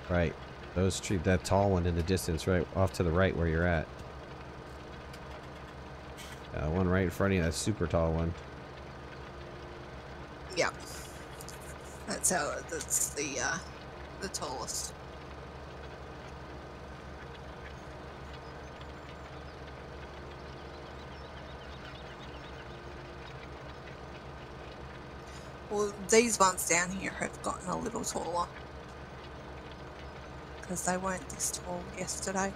Right. Those trees, that tall one in the distance, right off to the right where you're at. One right in front of you, that super tall one. Yeah. That's the tallest. Well, these ones down here have gotten a little taller. Because they weren't this tall yesterday.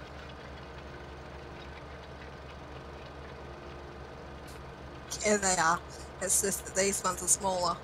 Yeah, they are. It's just that these ones are smaller.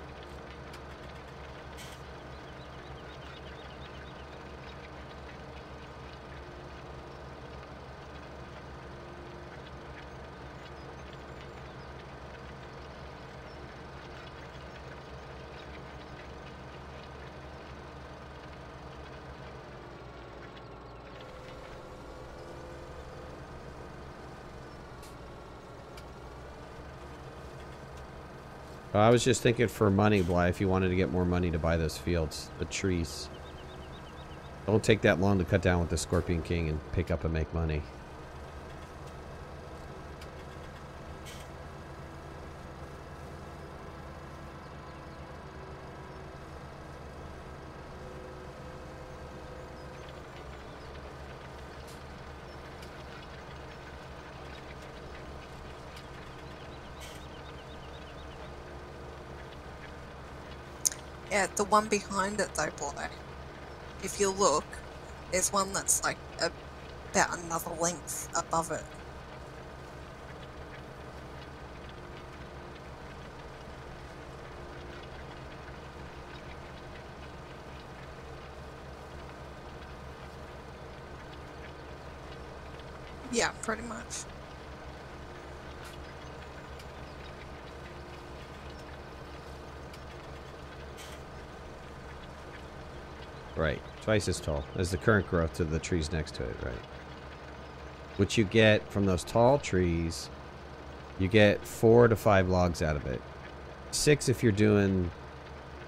I was just thinking for money, Bly, if you wanted to get more money to buy those fields, the trees. Don't take that long to cut down with the Scorpion King and pick up and make money. Yeah, the one behind it though, Bly. If you look, there's one that's like about another length above it. Yeah, pretty much. Right, twice as tall as the current growth to the trees next to it, right? Which you get from those tall trees, you get 4 to 5 logs out of it. 6 if you're doing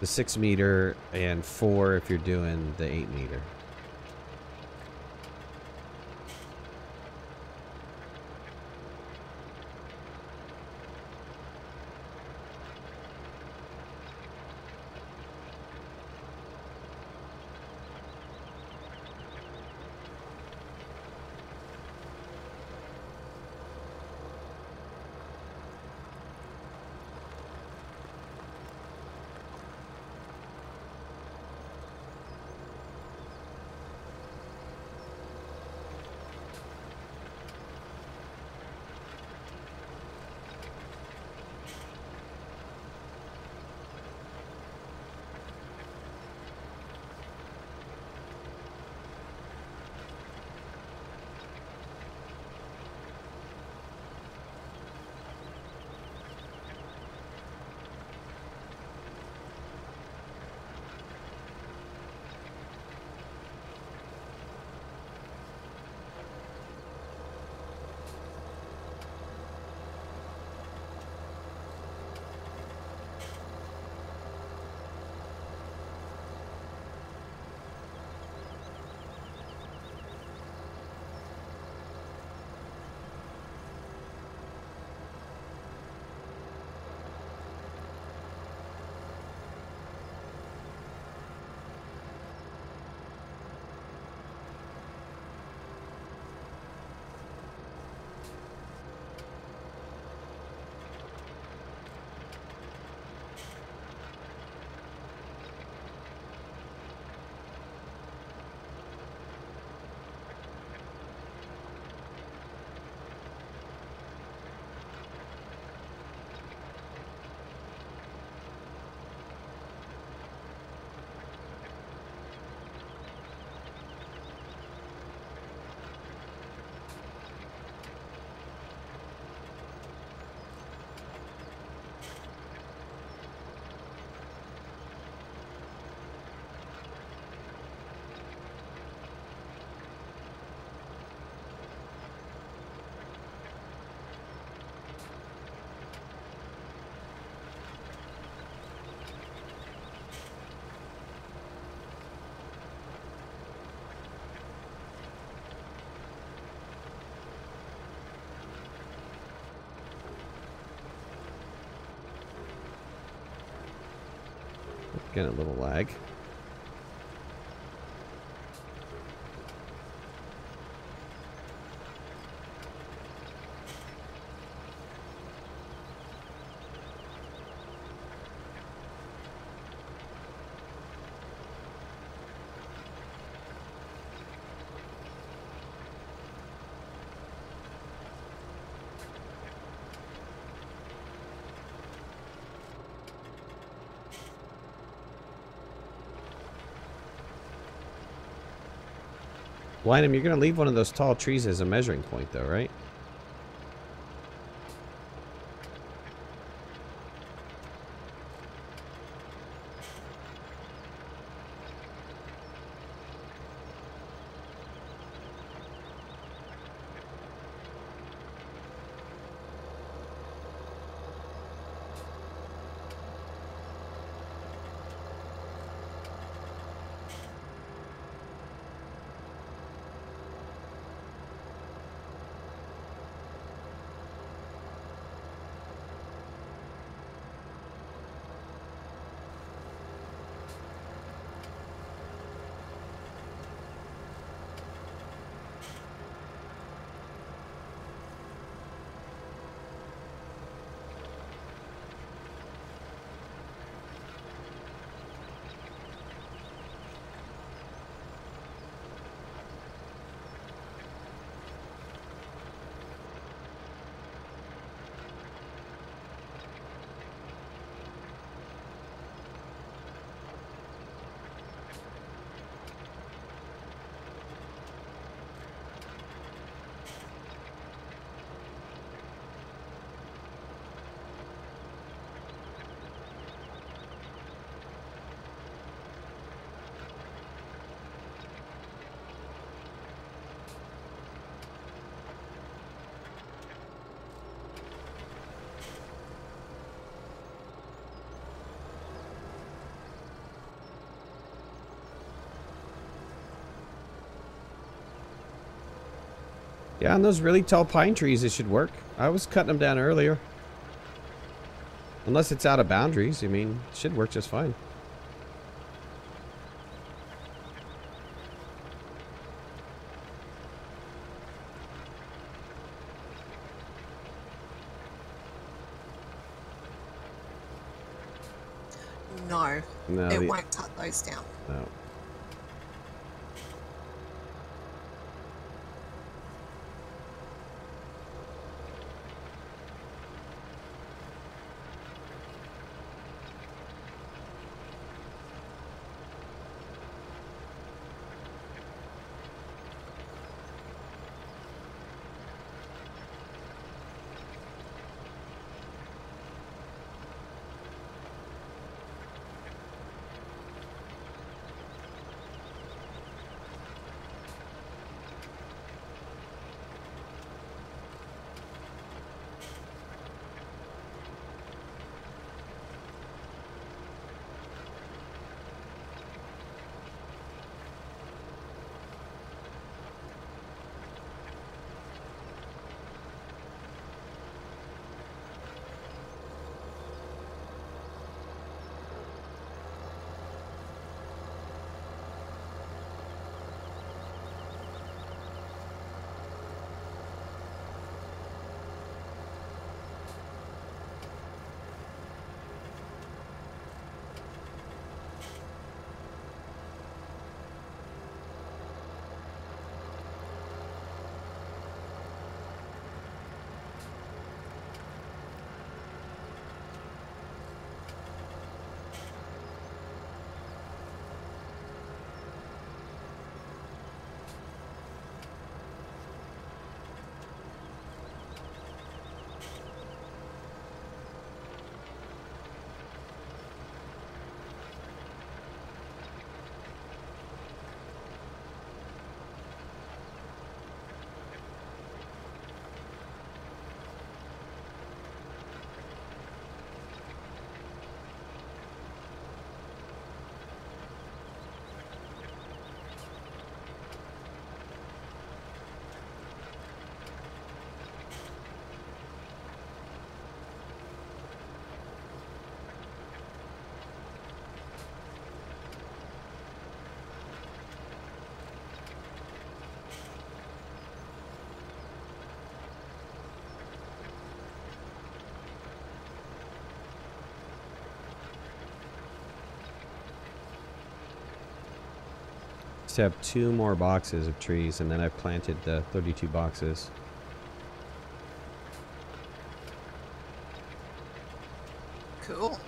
the 6 meter, and 4 if you're doing the 8 meter. Getting a little lag. Lineham, you're going to leave one of those tall trees as a measuring point, though, right? Yeah, on those really tall pine trees, it should work. I was cutting them down earlier. Unless it's out of boundaries, I mean, it should work just fine. No, No, it won't cut those down. No. Just have 2 more boxes of trees, and then I've planted the 32 boxes. Cool.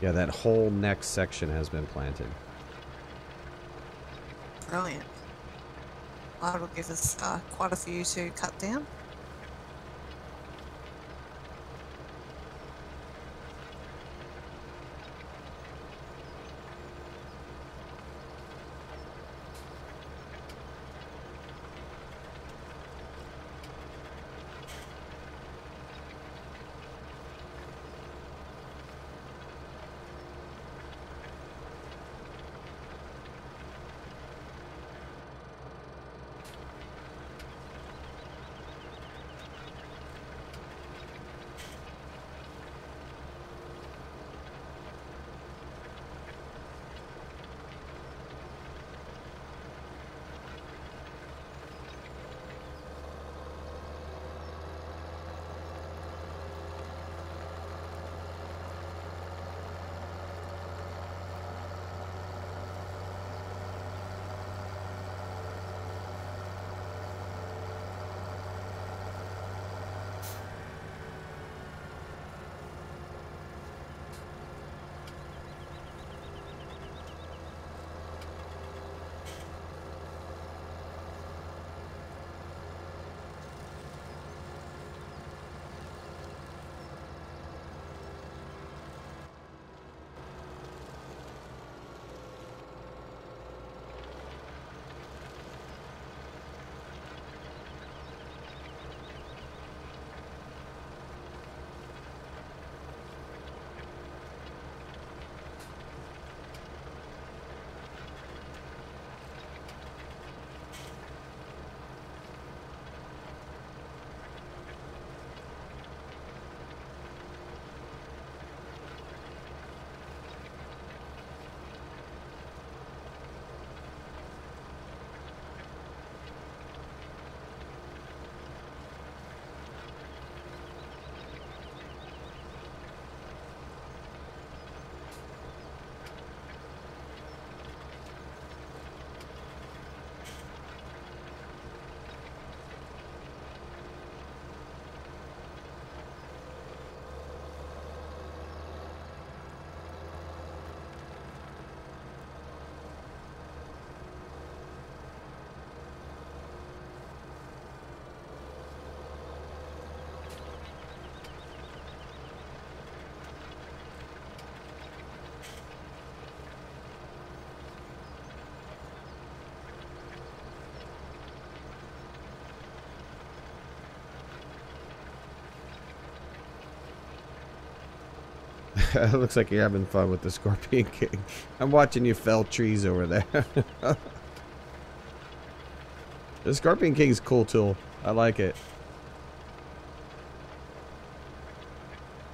Yeah, that whole next section has been planted. Brilliant. That'll give us quite a few to cut down. It looks like you're having fun with the Scorpion King. I'm watching you fell trees over there. The Scorpion King's a cool tool. I like it.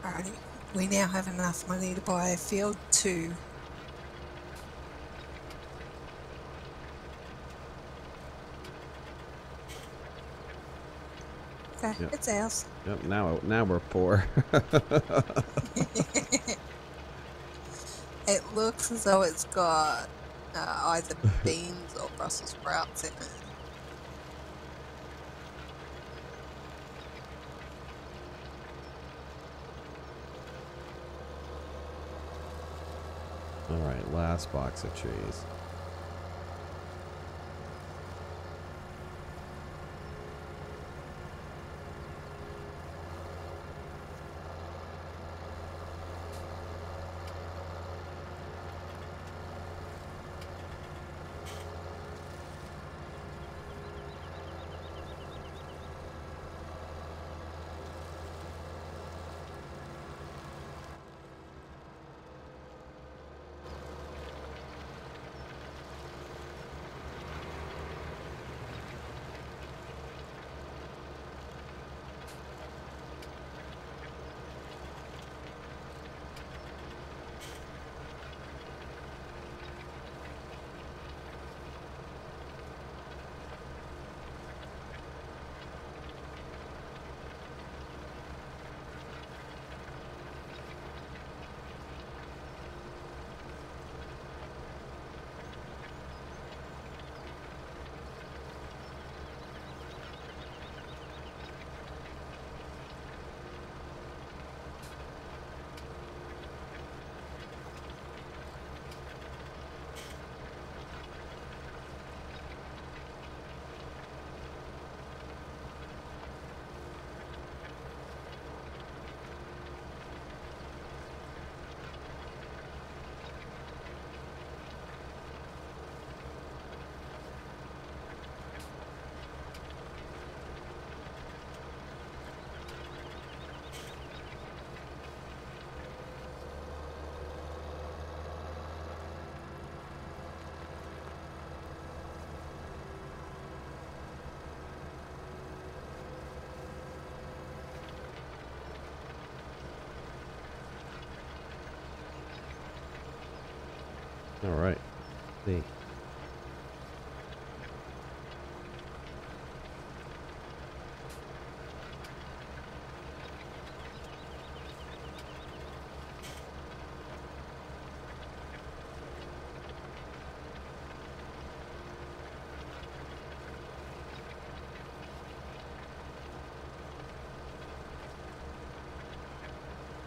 Alrighty. We now have enough money to buy a field 2. Okay, Yep. it's ours. Yep, now we're poor. It looks as though it's got either beans or Brussels sprouts in it. Alright, last box of trees. Alright. See.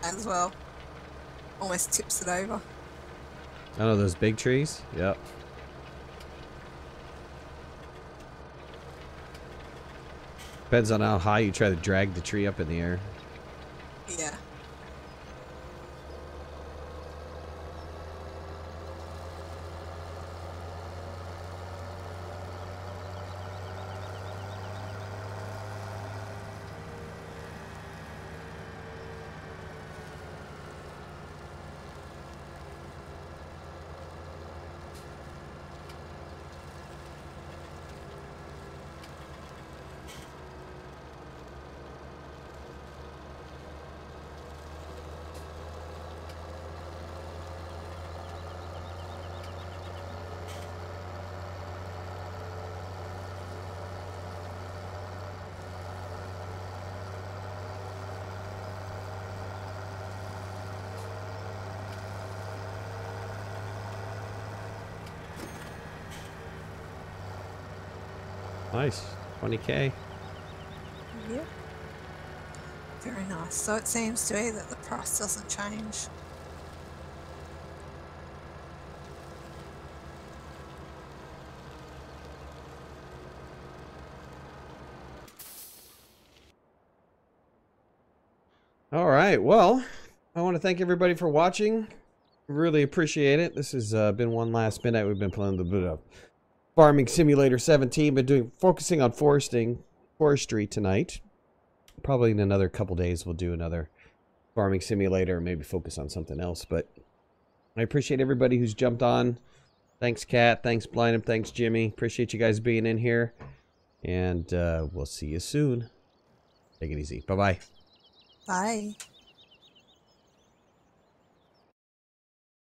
As well. Almost tips it over. I know those big trees? Yep. Depends on how high you try to drag the tree up in the air. Yeah. Nice. 20K. Yep. Very nice. So it seems to be that the price doesn't change. All right. Well, I want to thank everybody for watching. Really appreciate it. This has been One Last Midnight. We've been playing a bit of Farming Simulator 17, but focusing on forestry tonight. Probably in another couple days we'll do another farming simulator, maybe focus on something else. But I appreciate everybody who's jumped on. Thanks, Kat. Thanks, Blindham. Thanks, Jimmy. Appreciate you guys being in here. And we'll see you soon. Take it easy. Bye-bye. Bye.